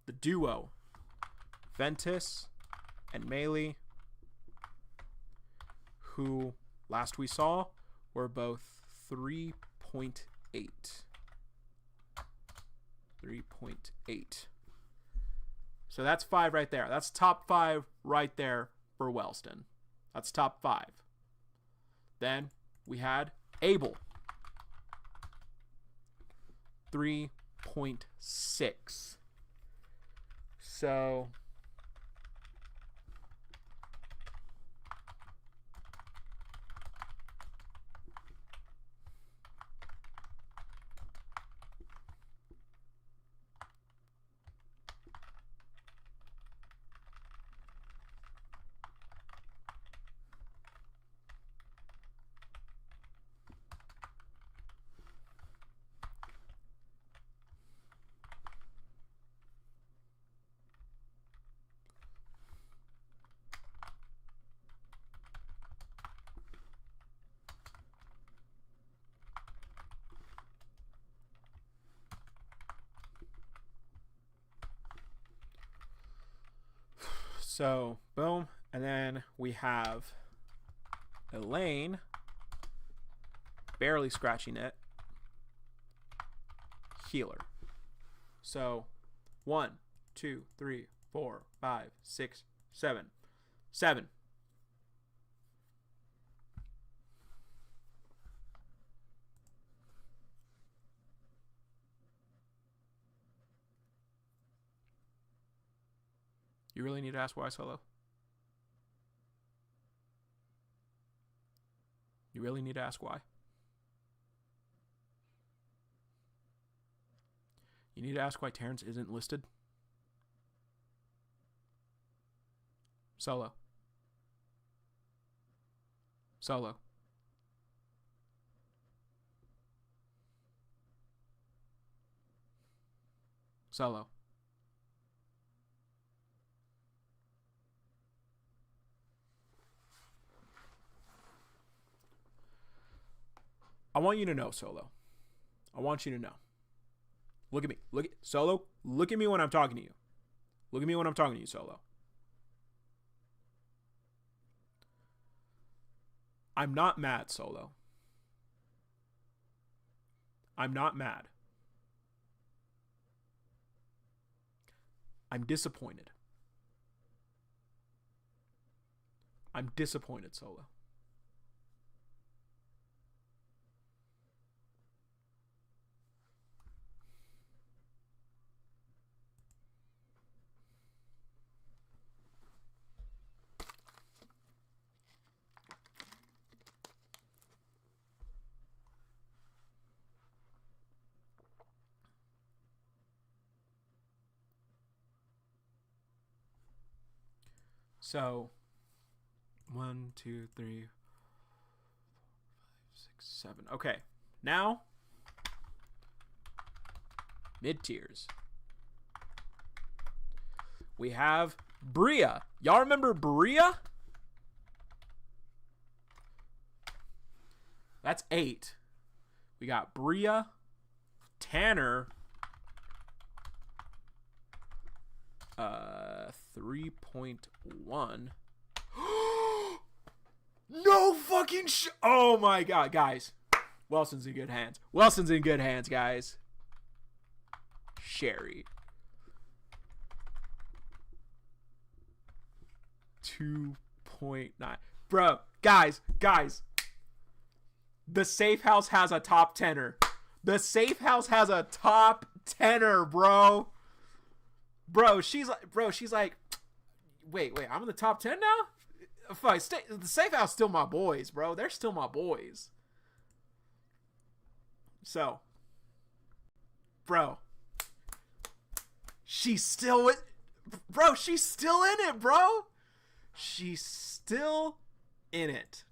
Speaker 1: the duo, Ventus and Melee, who last we saw were both 3.8. 3.8. So that's 5 right there. That's top 5 right there for Wellston. That's top 5. Then we had Abel. 3.6. So boom. And then we have Elaine barely scratching it. Healer. So 1, 2, 3, 4, 5, 6, 7. 7. You really need to ask why, Solo? You really need to ask why? You need to ask why Terrence isn't listed? Solo. Solo. Solo. I want you to know, Solo. I want you to know. Look at me. Look at Solo. Look at me when I'm talking to you. Look at me when I'm talking to you, Solo. I'm not mad, Solo. I'm not mad. I'm disappointed. I'm disappointed, Solo. So, 1, 2, 3, 4, 5, 6, 7. Okay, now mid tiers. We have Bria. Y'all remember Bria? That's 8. We got Bria, Tanner, 3.1. No fucking oh my god, guys. Wilson's in good hands. Wilson's in good hands, guys. Sherry. 2.9. Bro, guys. The Safe House has a top 10er. The Safe House has a top 10er, bro. Bro, she's like, wait, I'm in the top 10 now? Fuck, the Safe House still my boys, bro. They're still my boys. So, bro, she's still in it, bro. She's still in it.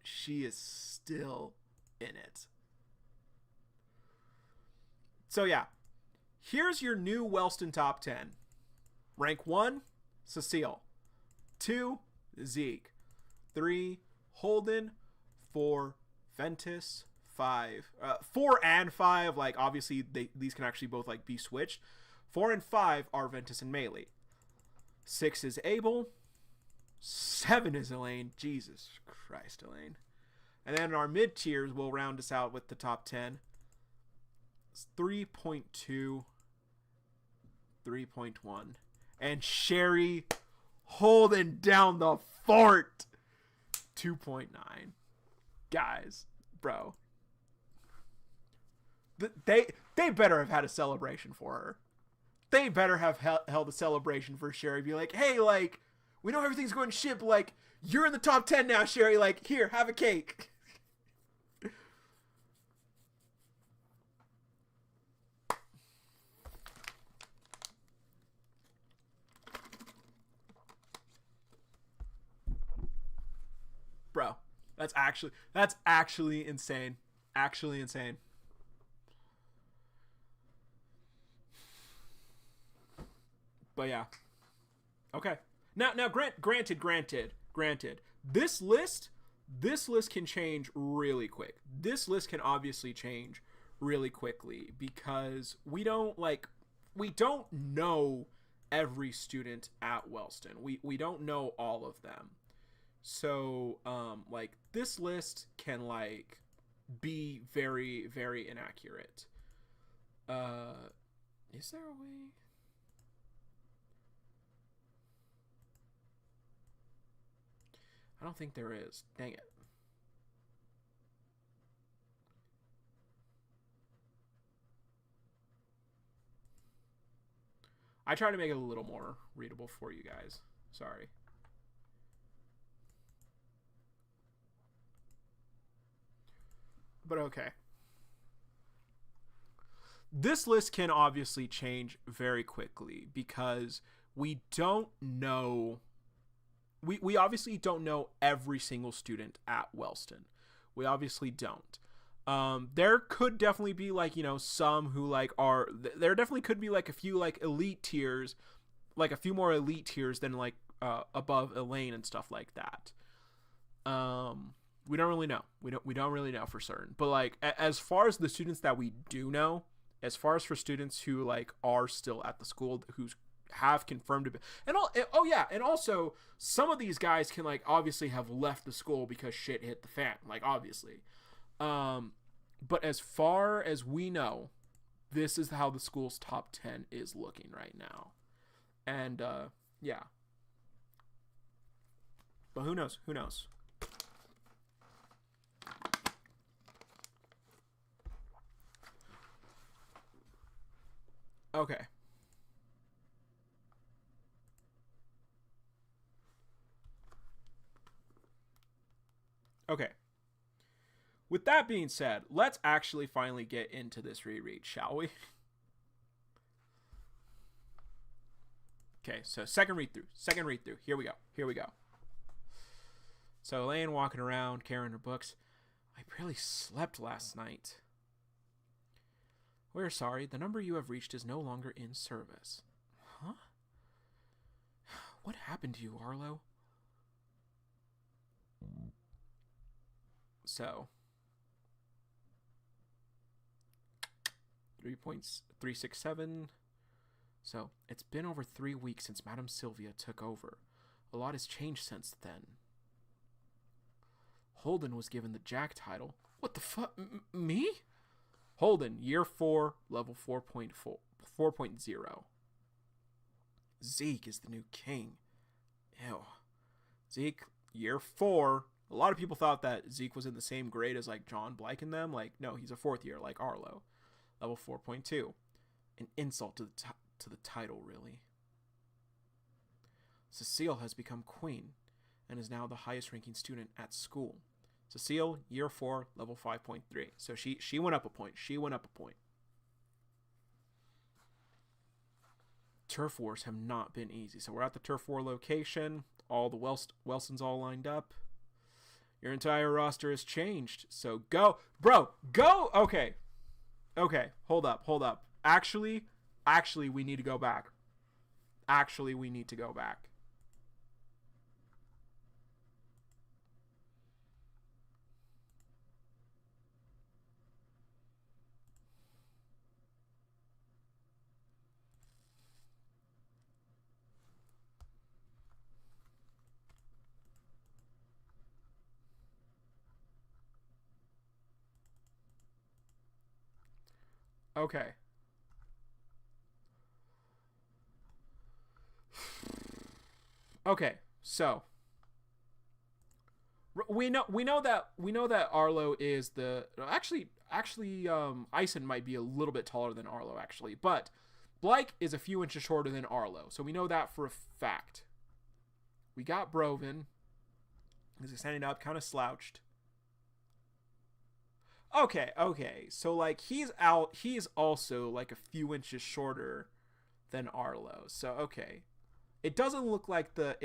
Speaker 1: She is still in it. So yeah, here's your new Wellston top 10. Rank 1, Cecile. 2, Zeke. 3, Holden. 4, Ventus. 5. 4 and 5, like, obviously, these can actually both, like, be switched. 4 and 5 are Ventus and Melee. 6 is Abel. 7 is Elaine. Jesus Christ, Elaine. And then our mid-tiers will round us out with the top 10. It's 3.2, 3.1. And Sherry holding down the fort. 2.9. Guys, bro. They better have had a celebration for her. They better have held a celebration for Sherry. Be like, hey, like, we know everything's going to shit, but, like, you're in the top 10 now, Sherry. Like, here, have a cake. Bro, that's actually insane. Actually insane. But yeah. Okay. Now granted. This list can change really quick. This list can obviously change really quickly because we don't know every student at Wellston. We don't know all of them. So like this list can like be very, very inaccurate. Is there a way? I don't think there is. Dang it. I try to make it a little more readable for you guys. Sorry. But okay. This list can obviously change very quickly because we don't know... We obviously don't know every single student at Wellston. We obviously don't. There could definitely be like, you know, some who like are, there definitely could be like a few like elite tiers, like a few more elite tiers than like above Elaine and stuff like that. We don't really know. We don't really know for certain. But like as far as the students that we do know, as far as for students who like are still at the school, who's have confirmed it, and and also some of these guys can like obviously have left the school because shit hit the fan, like obviously. But as far as we know, this is how the school's top 10 is looking right now. And yeah. But who knows? Who knows? Okay. Okay. With that being said, let's actually finally get into this reread, shall we? Okay, so second read through. Here we go. So Elaine walking around, carrying her books. I barely slept last night. We're sorry, the number you have reached is no longer in service. Huh? What happened to you, Arlo? So 3.367. So it's been over 3 weeks since Madame Sylvia took over. A lot has changed since then. Holden was given the Jack title. What the fuck? Me? Holden, year 4, level 4.0. Zeke is the new king. Ew. Zeke, year 4. A lot of people thought that Zeke was in the same grade as like John Blake and them. Like, no, he's a 4th year, like Arlo. Level 4.2. An insult to the title, really. Cecile has become queen and is now the highest ranking student at school. Cecile, year 4, level 5.3. So she went up a point. Turf wars have not been easy. So we're at the turf war location. All the Wellstons all lined up. Your entire roster has changed. So go. Bro, go. Okay. Hold up. Actually, we need to go back. Okay. Okay. So we know that Arlo is the actually Ison might be a little bit taller than Arlo actually, but Blake is a few inches shorter than Arlo, so we know that for a fact. We got Broven. He's standing up, kind of slouched. Okay. So like he's also like a few inches shorter than Arlo. So okay. It doesn't look like the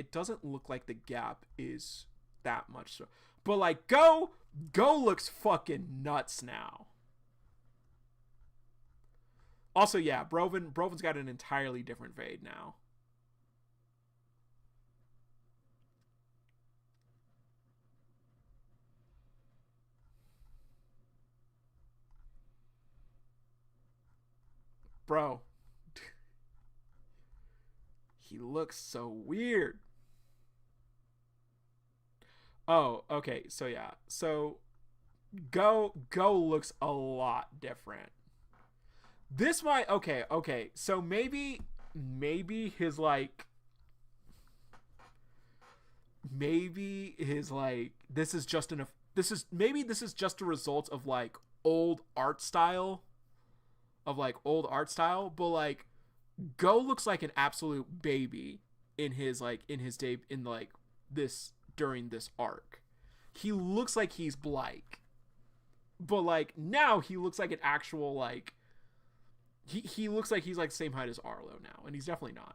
Speaker 1: gap is that much so. But like Go looks fucking nuts now. Also, yeah, Broven's got an entirely different fade now. Bro, he looks so weird. Oh, okay. So yeah. So Go looks a lot different. This might okay. So maybe his like maybe his like this is just a result of like old art style but like Go looks like an absolute baby in his day in like this during this arc. He looks like he's Blake, but like now he looks like an actual like he looks like he's like the same height as Arlo now, and he's definitely not.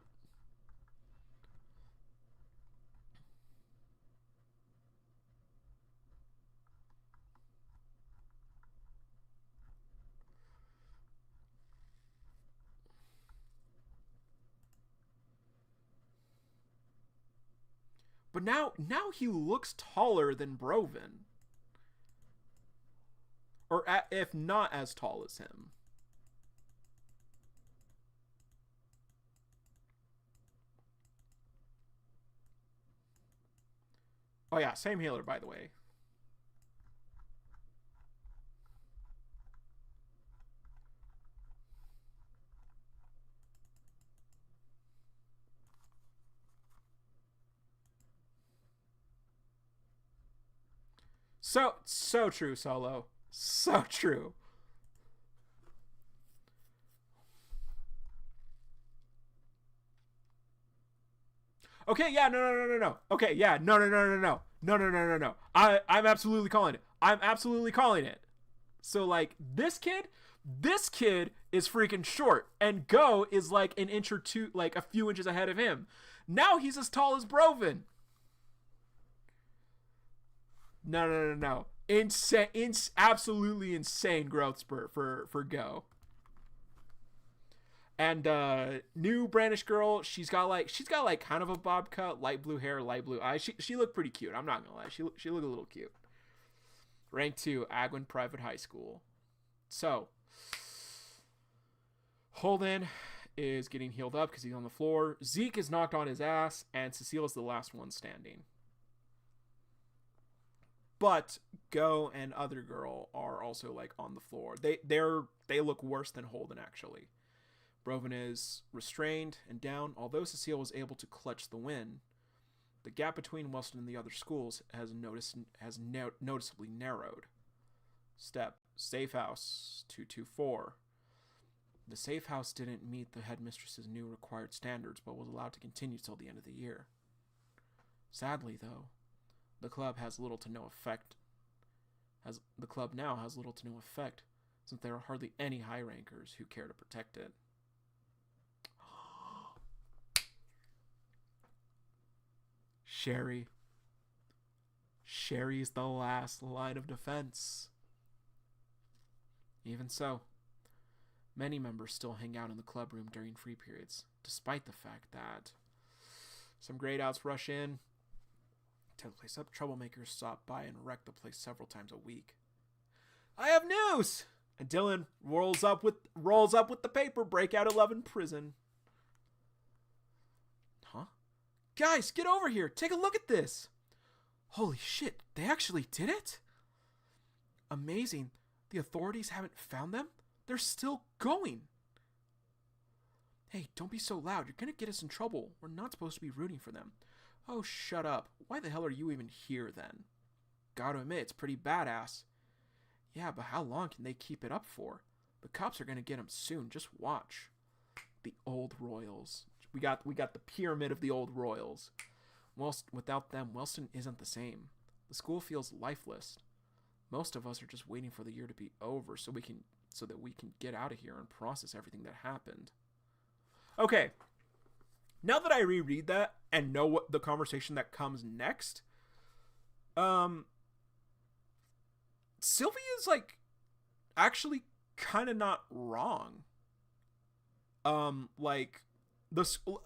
Speaker 1: But now he looks taller than Broven, or if not as tall as him. Oh yeah, same healer by the way. So true, Solo. So true. Okay, yeah, no. Okay, yeah, no. I'm absolutely calling it. I'm absolutely calling it. So like this kid is freaking short, and Go is like an inch or two, like a few inches ahead of him. Now he's as tall as Broven. No. Insane, absolutely insane growth spurt for Go. And new Brandish girl, she's got like kind of a bob cut, light blue hair, light blue eyes. She looked pretty cute. I'm not gonna lie, she looked a little cute. Rank 2, Agwin Private High School. So Holden is getting healed up because he's on the floor. Zeke is knocked on his ass, and Cecile is the last one standing. But Go and other girl are also like on the floor. They look worse than Holden actually. Broven is restrained and down. Although Cecile was able to clutch the win, the gap between Weston and the other schools has noticeably narrowed. Step safe house 224. The safe house didn't meet the headmistress's new required standards, but was allowed to continue till the end of the year. Sadly, though, the club has little to no effect. As the club now has little to no effect, since there are hardly any high rankers who care to protect it. Sherry. Sherry's the last line of defense. Even so, many members still hang out in the club room during free periods, despite the fact that some grade outs rush in, tear the place up. Troublemakers stop by and wreck the place several times a week. I have news! And Dylan rolls up with the paper. Breakout 11 prison. Huh? Guys, get over here. Take a look at this. Holy shit, they actually did it? Amazing. The authorities haven't found them? They're still going. Hey, don't be so loud. You're gonna get us in trouble. We're not supposed to be rooting for them. Oh, shut up. Why the hell are you even here then? Gotta admit, it's pretty badass. Yeah, but how long can they keep it up for? The cops are gonna get them soon. Just watch. The old royals. We got the pyramid of the old royals. Without them, Wellston isn't the same. The school feels lifeless. Most of us are just waiting for the year to be over so that we can get out of here and process everything that happened. Okay. Now that I reread that and know what the conversation that comes next, Sylvia's like actually kind of not wrong. Like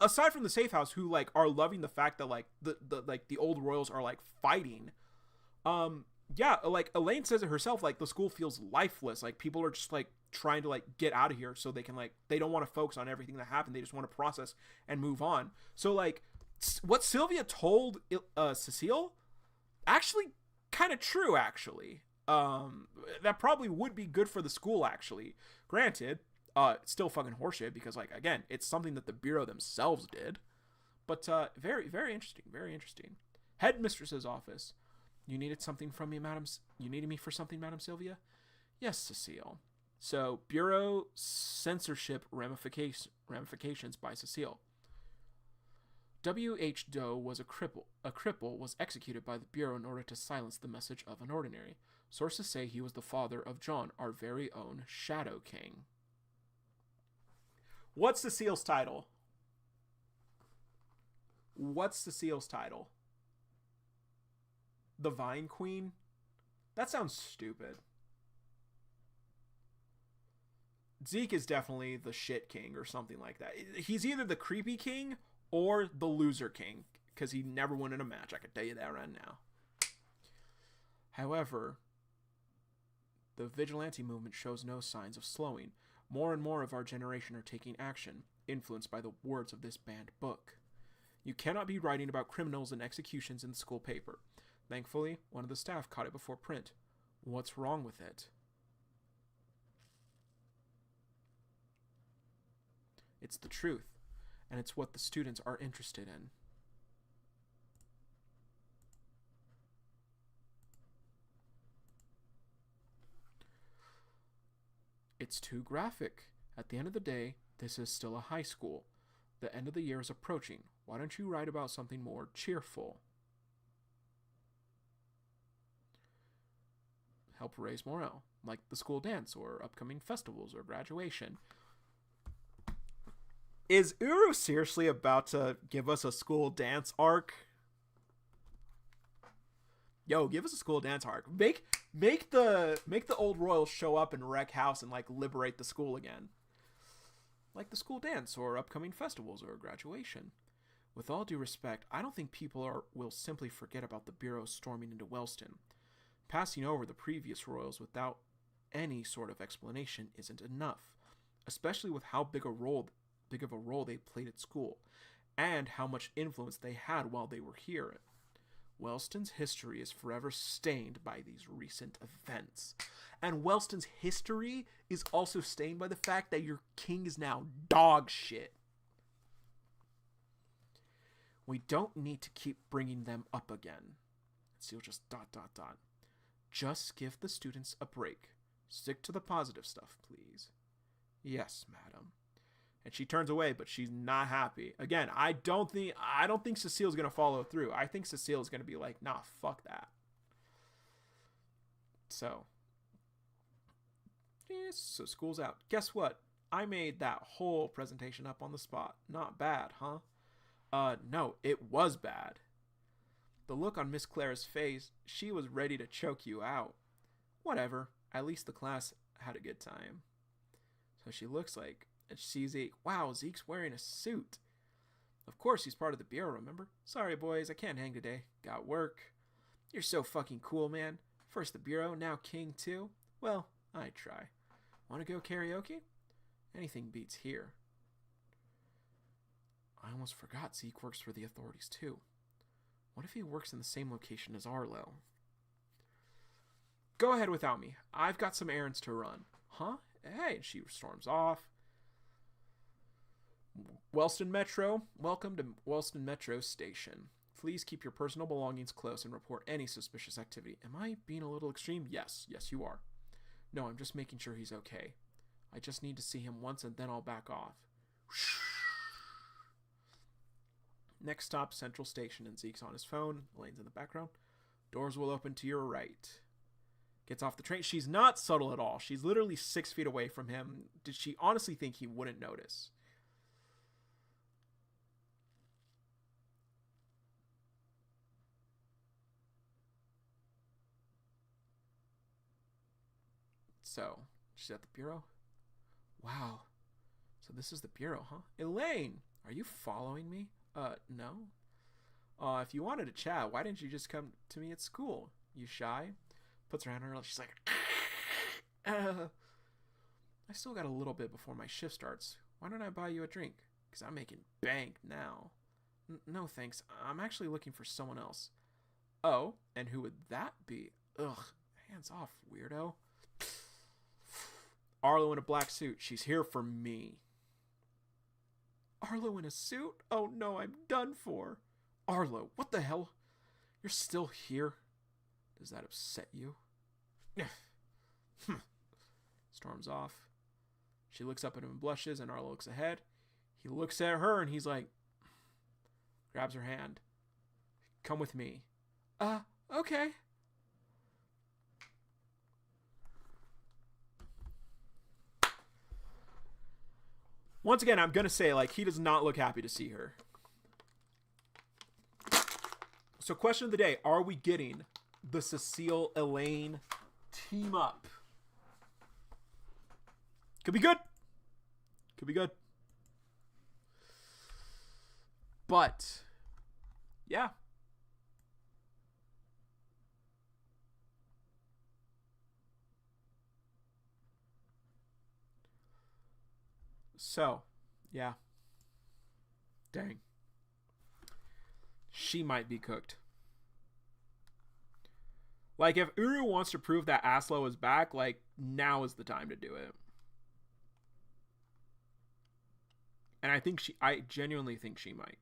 Speaker 1: aside from the safe house, who like are loving the fact that like the old royals are like fighting. Yeah, like Elaine says it herself, like the school feels lifeless. Like people are just like trying to like get out of here so they can like, they don't want to focus on everything that happened. They just want to process and move on. So like what Sylvia told Cecile, actually kind of true actually. That probably would be good for the school actually. Granted, it's still fucking horseshit because like, again, it's something that the Bureau themselves did. But very, very interesting, very interesting. Headmistress's office. You needed something from me, madam? You needed me for something, Madam Sylvia? Yes, Cecile. So, Bureau censorship ramifications by Cecile. W.H. Doe was a cripple was executed by the Bureau in order to silence the message of Unordinary. Sources say he was the father of John, our very own Shadow King. What's Cecile's title? What's Cecile's title? The Vine Queen? That sounds stupid. Zeke is definitely the shit king or something like that. He's either the creepy king or the loser king, because he never won in a match. I can tell you that right now. However, the vigilante movement shows no signs of slowing. More and more of our generation are taking action, influenced by the words of this banned book. You cannot be writing about criminals and executions in the school paper. Thankfully, one of the staff caught it before print. What's wrong with it? It's the truth, and it's what the students are interested in. It's too graphic. At the end of the day, this is still a high school. The end of the year is approaching. Why don't you write about something more cheerful? Help raise morale, like the school dance or upcoming festivals or graduation. Is Uru seriously about to give us a school dance arc? Yo, give us a school dance arc. Make the old royals show up and wreck house and like liberate the school again. Like the school dance or upcoming festivals or graduation. With all due respect, I don't think people will simply forget about the Bureau storming into Wellston. Passing over the previous royals without any sort of explanation isn't enough, especially with how big of a role they played at school, and how much influence they had while they were here. Wellston's history is forever stained by these recent events. And Wellston's history is also stained by the fact that your king is now dog shit. We don't need to keep bringing them up again. Seal just ... Just give the students a break. Stick to the positive stuff, please. Yes, madam. And she turns away, but she's not happy. Again, I don't think Cecile's gonna follow through. I think Cecile's gonna be like, nah, fuck that. So school's out. Guess what? I made that whole presentation up on the spot. Not bad, huh? No, it was bad. The look on Miss Clara's face, she was ready to choke you out. Whatever, at least the class had a good time. So she looks like, and she sees Zeke. Wow, Zeke's wearing a suit. Of course, he's part of the Bureau, remember? Sorry, boys, I can't hang today. Got work. You're so fucking cool, man. First the Bureau, now King, too. Well, I try. Want to go karaoke? Anything beats here. I almost forgot Zeke works for the authorities, too. What if he works in the same location as Arlo? Go ahead without me. I've got some errands to run. Huh? Hey, and she storms off. Wellston Metro. Welcome to Wellston Metro Station. Please keep your personal belongings close and report any suspicious activity. Am I being a little extreme? Yes, you are. No, I'm just making sure he's okay. I just need to see him once and then I'll back off. Next stop, Central Station, and Zeke's on his phone. Elaine's in the background. Doors will open to your right. Gets off the train. She's not subtle at all. She's literally 6 feet away from him. Did she honestly think he wouldn't notice? So, she's at the bureau? Wow. So this is the bureau, huh? Elaine, are you following me? No. If you wanted to chat, why didn't you just come to me at school? You shy? Puts her hand on her. She's like, I still got a little bit before my shift starts. Why don't I buy you a drink? Because I'm making bank now. No, thanks. I'm actually looking for someone else. Oh, and who would that be? Ugh, hands off, weirdo. Arlo in a black suit. She's here for me. Arlo in a suit? Oh no, I'm done for. Arlo, what the hell? You're still here? Does that upset you? Storms off. She looks up at him and blushes, and Arlo looks ahead. He looks at her, and he's like, grabs her hand. Come with me. Okay. Once again, I'm going to say, like, he does not look happy to see her. So, question of the day. Are we getting the Cecile-Elaine team up? Could be good. Could be good. But, yeah. So, yeah. Dang. She might be cooked. Like, if Uru wants to prove that Aslo is back, like, now is the time to do it. And I genuinely think she might.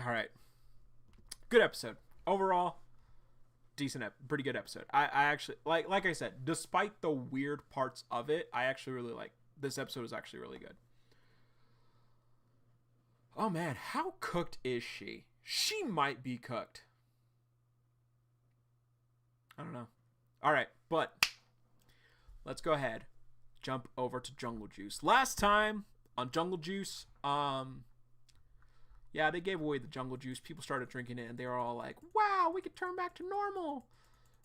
Speaker 1: All right. Good episode. Overall, pretty good episode. I actually, like I said, despite the weird parts of it, I actually really like this episode. Is actually really good. Oh man, how cooked is she? She might be cooked. I don't know. All right, but let's go ahead. Jump over to Jungle Juice. Last time on Jungle Juice, yeah, they gave away the Jungle Juice. People started drinking it, and they were all like, wow, we could turn back to normal.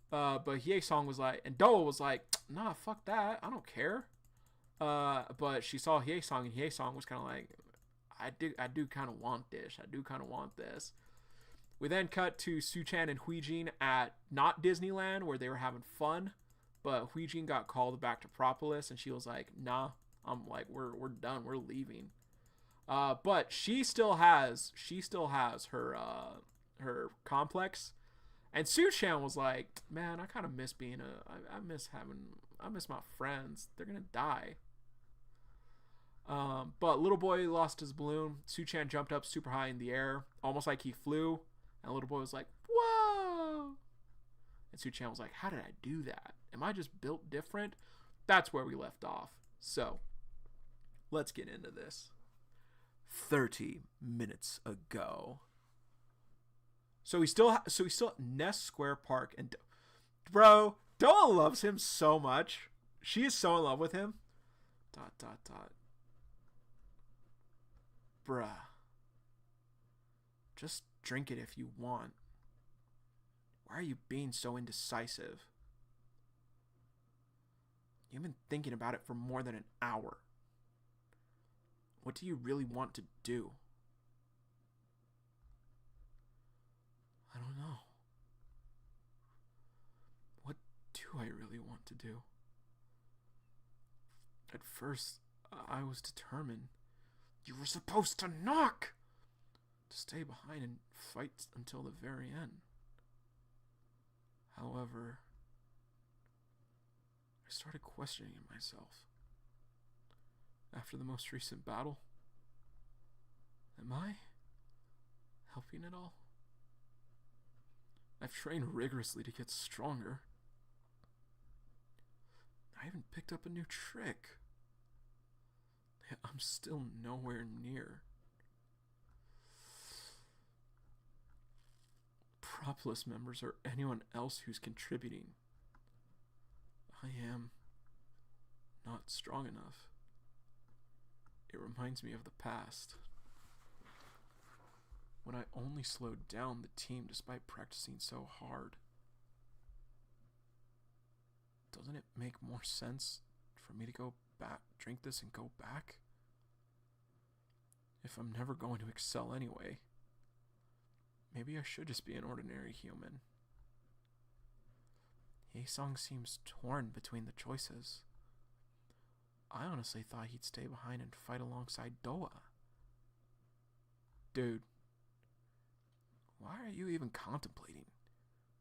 Speaker 1: But Hye-song was like, and Doa was like, nah, fuck that. I don't care. But she saw Hye-song, and Hye-song was kind of like, I do kind of want this. I do kind of want this. We then cut to Suchan and Huijin at not Disneyland, where they were having fun. But Huijin got called back to Propolis, and she was like, nah. I'm like, we're done. We're leaving. But she still has her complex, And Su-chan was like, man, I kind of miss being I miss my friends. They're going to die. But little boy lost his balloon. Su-chan jumped up super high in the air, almost like he flew. And little boy was like, whoa. And Su-chan was like, how did I do that? Am I just built different? That's where we left off. So, let's get into this. 30 minutes ago. So he's still at Ness Square Park, and bro, Doa loves him so much. She is so in love with him. ... Bruh. Just drink it if you want. Why are you being so indecisive? You've been thinking about it for more than an hour. What do you really want to do? I don't know. What do I really want to do? At first, I was determined. You were supposed to knock! To stay behind and fight until the very end. However, I started questioning myself. After the most recent battle, am I helping at all? I've trained rigorously to get stronger. I haven't picked up a new trick. Yet I'm still nowhere near. Propolis members or anyone else who's contributing. I am not strong enough. It reminds me of the past. When I only slowed down the team despite practicing so hard. Doesn't it make more sense for me to go back, drink this and go back? If I'm never going to excel anyway, maybe I should just be an ordinary human. Haesung seems torn between the choices. I honestly thought he'd stay behind and fight alongside Doa. Dude, why are you even contemplating?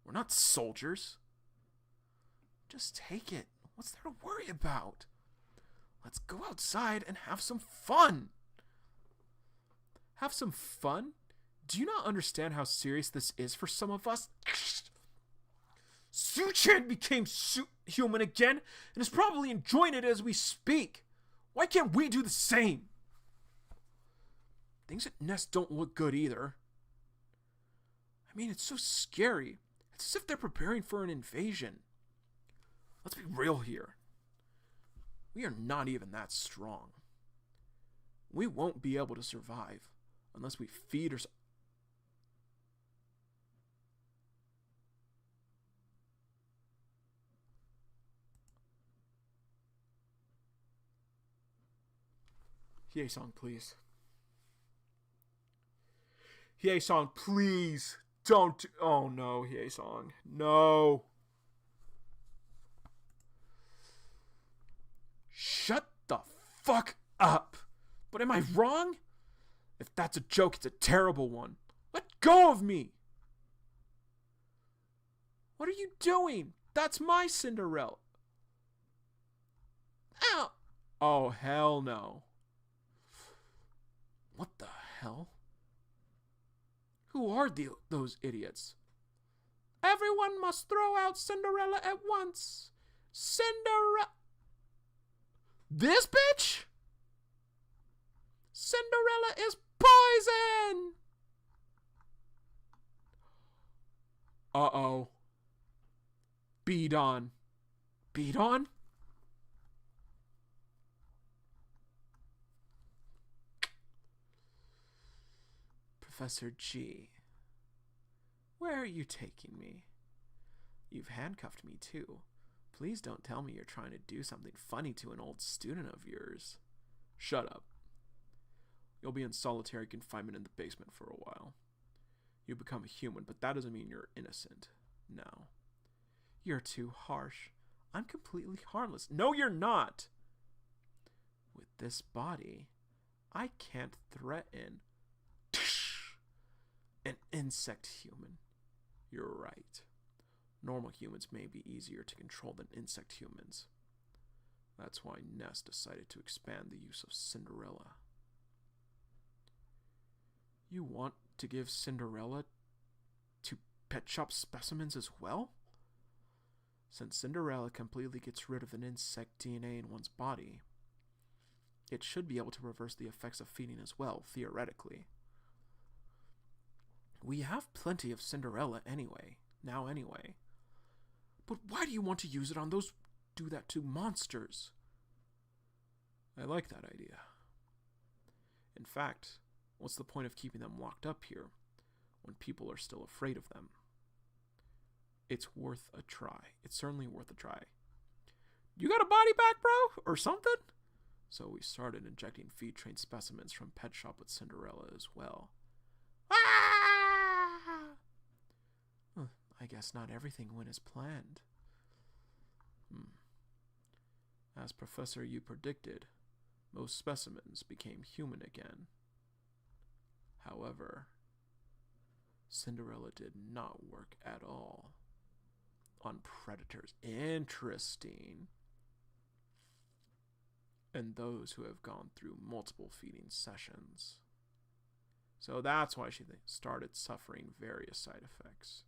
Speaker 1: We're not soldiers. Just take it. What's there to worry about? Let's go outside and have some fun. Have some fun? Do you not understand how serious this is for some of us? Su-chan became human again and is probably enjoying it as we speak. Why can't we do the same? Things at Nest don't look good either. I mean, it's so scary. It's as if they're preparing for an invasion. Let's be real here. We are not even that strong. We won't be able to survive unless we feed ourselves. Hye-sung, please. Hye-sung, please. Don't. Oh no, Hye-sung. No. Shut the fuck up. But am I wrong? If that's a joke, it's a terrible one. Let go of me. What are you doing? That's my Cinderella. Ow. Oh, hell no. What the hell? Who are those idiots? Everyone must throw out Cinderella at once. Cinderella. This bitch? Cinderella is poison! Uh-oh. Beat-on. Beat-on? Professor G. Where are you taking me? You've handcuffed me too. Please don't tell me you're trying to do something funny to an old student of yours. Shut up. You'll be in solitary confinement in the basement for a while. You become a human, but that doesn't mean you're innocent. No. You're too harsh. I'm completely harmless. No, you're not! With this body, I can't threaten an insect human. You're right. Normal humans may be easier to control than insect humans. That's why Ness decided to expand the use of Cinderella. You want to give Cinderella to pet shop specimens as well? Since Cinderella completely gets rid of an insect DNA in one's body, it should be able to reverse the effects of feeding as well, theoretically. We have plenty of Cinderella anyway. But why do you want to use it on those do that to monsters? I like that idea. In fact, what's the point of keeping them locked up here when people are still afraid of them? It's worth a try. It's certainly worth a try. You got a body back, bro? Or something? So we started injecting feed-trained specimens from Pet Shop with Cinderella as well. Ah! I guess not everything went as planned. As Professor Yu predicted, most specimens became human again. However, Cinderella did not work at all on predators. Interesting. And those who have gone through multiple feeding sessions. So that's why she started suffering various side effects.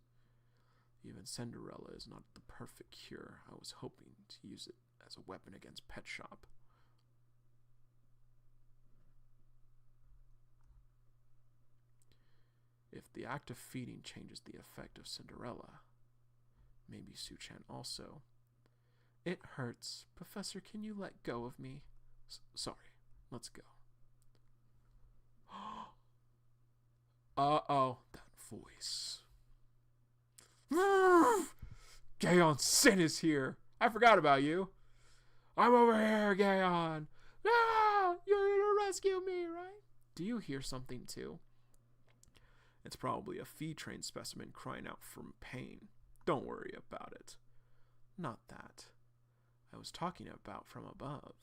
Speaker 1: Even Cinderella is not the perfect cure. I was hoping to use it as a weapon against Pet Shop. If the act of feeding changes the effect of Cinderella, maybe Su-chan also. It hurts. Professor, can you let go of me? Sorry. Let's go. Uh-oh. That voice. Gaon Sin is here. I forgot about you. I'm over here, Gaon. Ah, you're here to rescue me, right? Do you hear something too? It's probably a feed-trained specimen crying out from pain. Don't worry about it. Not that. I was talking about from above.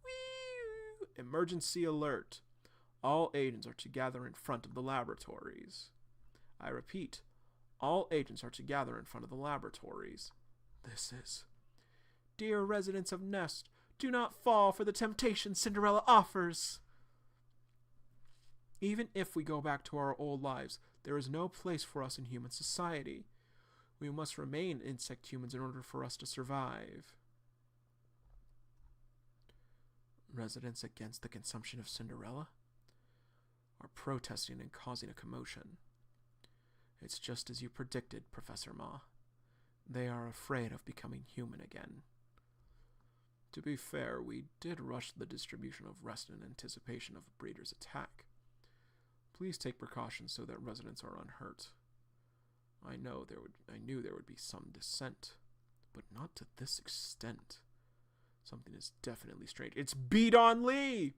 Speaker 1: Whee! Emergency alert. All agents are to gather in front of the laboratories. I repeat, all agents are to gather in front of the laboratories. This is... Dear residents of Nest, do not fall for the temptation Cinderella offers. Even if we go back to our old lives, there is no place for us in human society. We must remain insect humans in order for us to survive. Residents against the consumption of Cinderella are protesting and causing a commotion. It's just as you predicted, Professor Ma. They are afraid of becoming human again. To be fair, we did rush the distribution of rest in anticipation of a breeder's attack. Please take precautions so that residents are unhurt. I knew there would be some dissent, but not to this extent. Something is definitely strange. It's Beat-on Lee!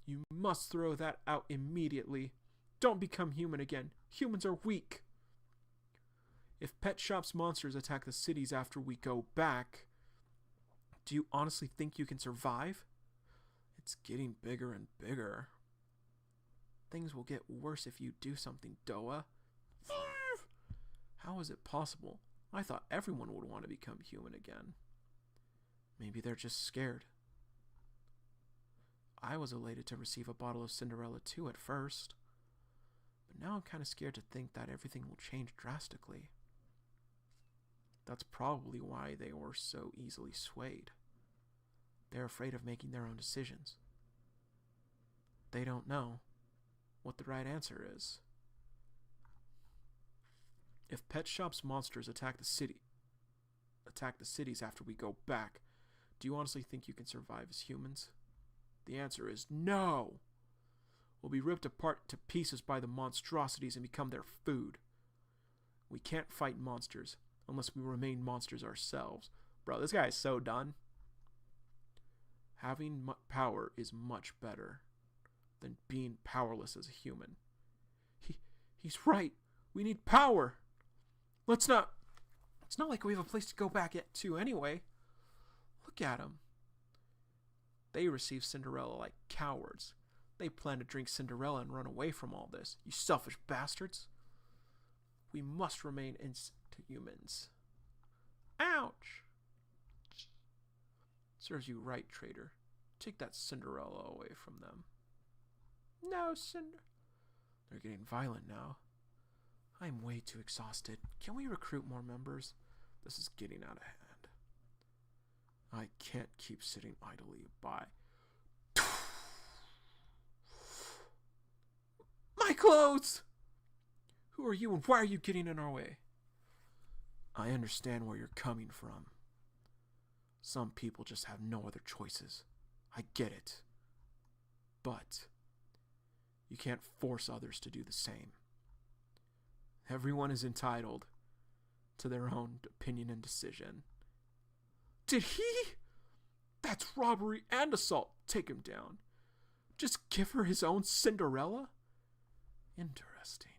Speaker 1: You must throw that out immediately. Don't become human again. Humans are weak. If Pet Shop's monsters attack the cities after we go back, do you honestly think you can survive? It's getting bigger and bigger. Things will get worse if you do something, Doa. How is it possible? I thought everyone would want to become human again. Maybe they're just scared. I was elated to receive a bottle of Cinderella too at first. But now I'm kind of scared to think that everything will change drastically. That's probably why they were so easily swayed. They're afraid of making their own decisions. They don't know what the right answer is. If Pet Shop's monsters attack the cities after we go back, do you honestly think you can survive as humans? The answer is no! We'll be ripped apart to pieces by the monstrosities and become their food. We can't fight monsters unless we remain monsters ourselves. Bro, this guy is so done. Having power is much better than being powerless as a human. He's right. We need power. It's not like we have a place to go back to anyway. Look at them. They received Cinderella like cowards. They plan to drink Cinderella and run away from all this. You selfish bastards. We must remain insect to humans. Ouch! Serves you right, traitor. Take that Cinderella away from them. No, Cinder. They're getting violent now. I'm way too exhausted. Can we recruit more members? This is getting out of hand. I can't keep sitting idly by. My clothes! Who are you and why are you getting in our way? I understand where you're coming from. Some people just have no other choices. I get it. But you can't force others to do the same. Everyone is entitled to their own opinion and decision. Did he? That's robbery and assault. Take him down. Just give her his own Cinderella? Interesting.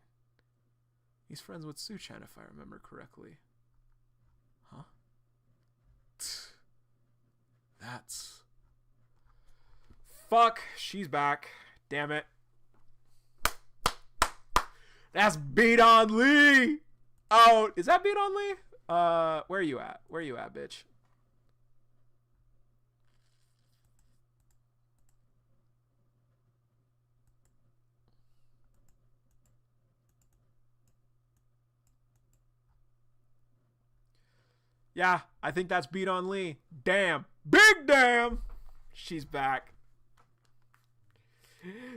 Speaker 1: He's friends with Suchan, if I remember correctly. Huh? That's... Fuck, she's back. Damn it. That's Beat on Lee! Oh, is that Beat on Lee? Where are you at? Where are you at, bitch? Yeah, I think that's Beat on Lee. Damn. Big damn! She's back.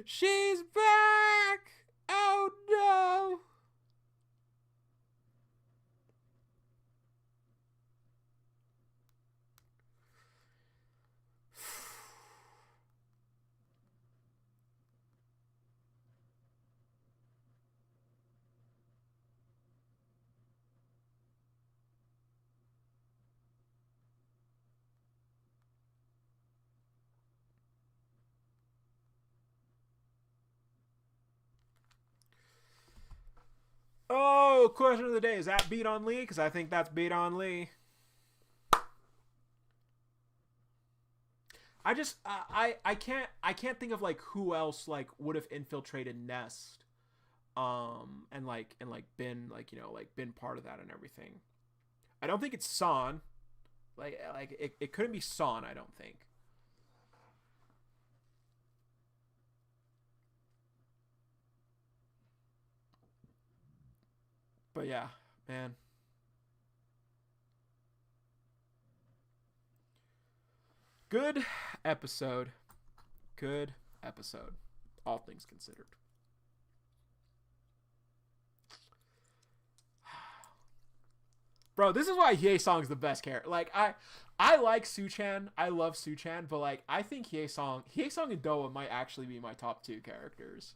Speaker 1: She's back! Oh no! Oh, question of the day. Is that Beat on Lee? Because I think that's Beat on Lee. I just I can't think of like who else like would have infiltrated Nest and been like, you know, like been part of that and everything. I don't think it's San. It couldn't be San, I don't think. But yeah, man. Good episode. Good episode. All things considered. Bro, this is why Hye-song's the best character. Like, I like Suchan. I love Suchan, but like I think Hye-song and Doa might actually be my top 2 characters.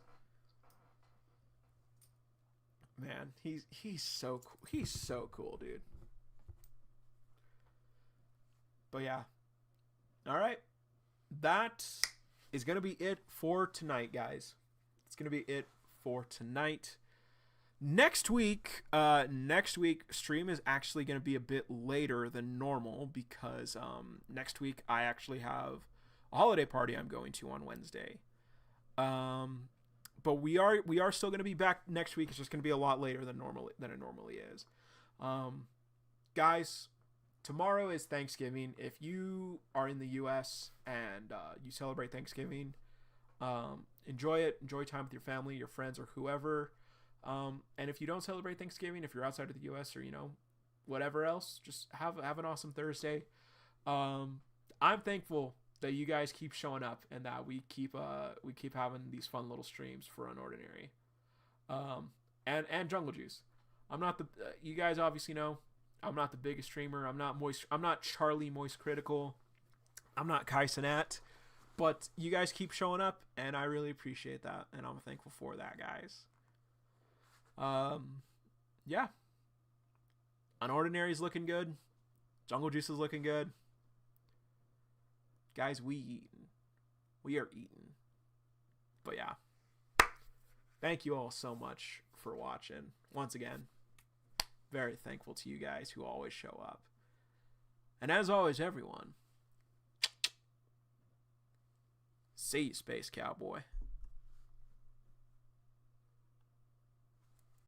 Speaker 1: Man, he's so cool. He's so cool, dude. But yeah. All right. That is going to be it for tonight, guys. It's going to be it for tonight. Next week stream is actually going to be a bit later than normal because next week I actually have a holiday party I'm going to on Wednesday. But we are still going to be back next week. It's just going to be a lot later than it normally is. Guys, tomorrow is Thanksgiving. If you are in the US and you celebrate Thanksgiving, enjoy it. Enjoy time with your family, your friends, or whoever. And if you don't celebrate Thanksgiving, if you're outside of the US or, you know, whatever else, just have an awesome Thursday. I'm thankful that you guys keep showing up and that we keep having these fun little streams for Unordinary. And Jungle Juice. I'm not the you guys obviously know I'm not the biggest streamer. I'm not Charlie Moist Critical. I'm not Kai Sinat. But you guys keep showing up and I really appreciate that and I'm thankful for that, guys. Yeah. Unordinary is looking good. Jungle Juice is looking good. Guys, we eating. We are eating. But yeah. Thank you all so much for watching. Once again, very thankful to you guys who always show up. And as always, everyone, see you, Space Cowboy.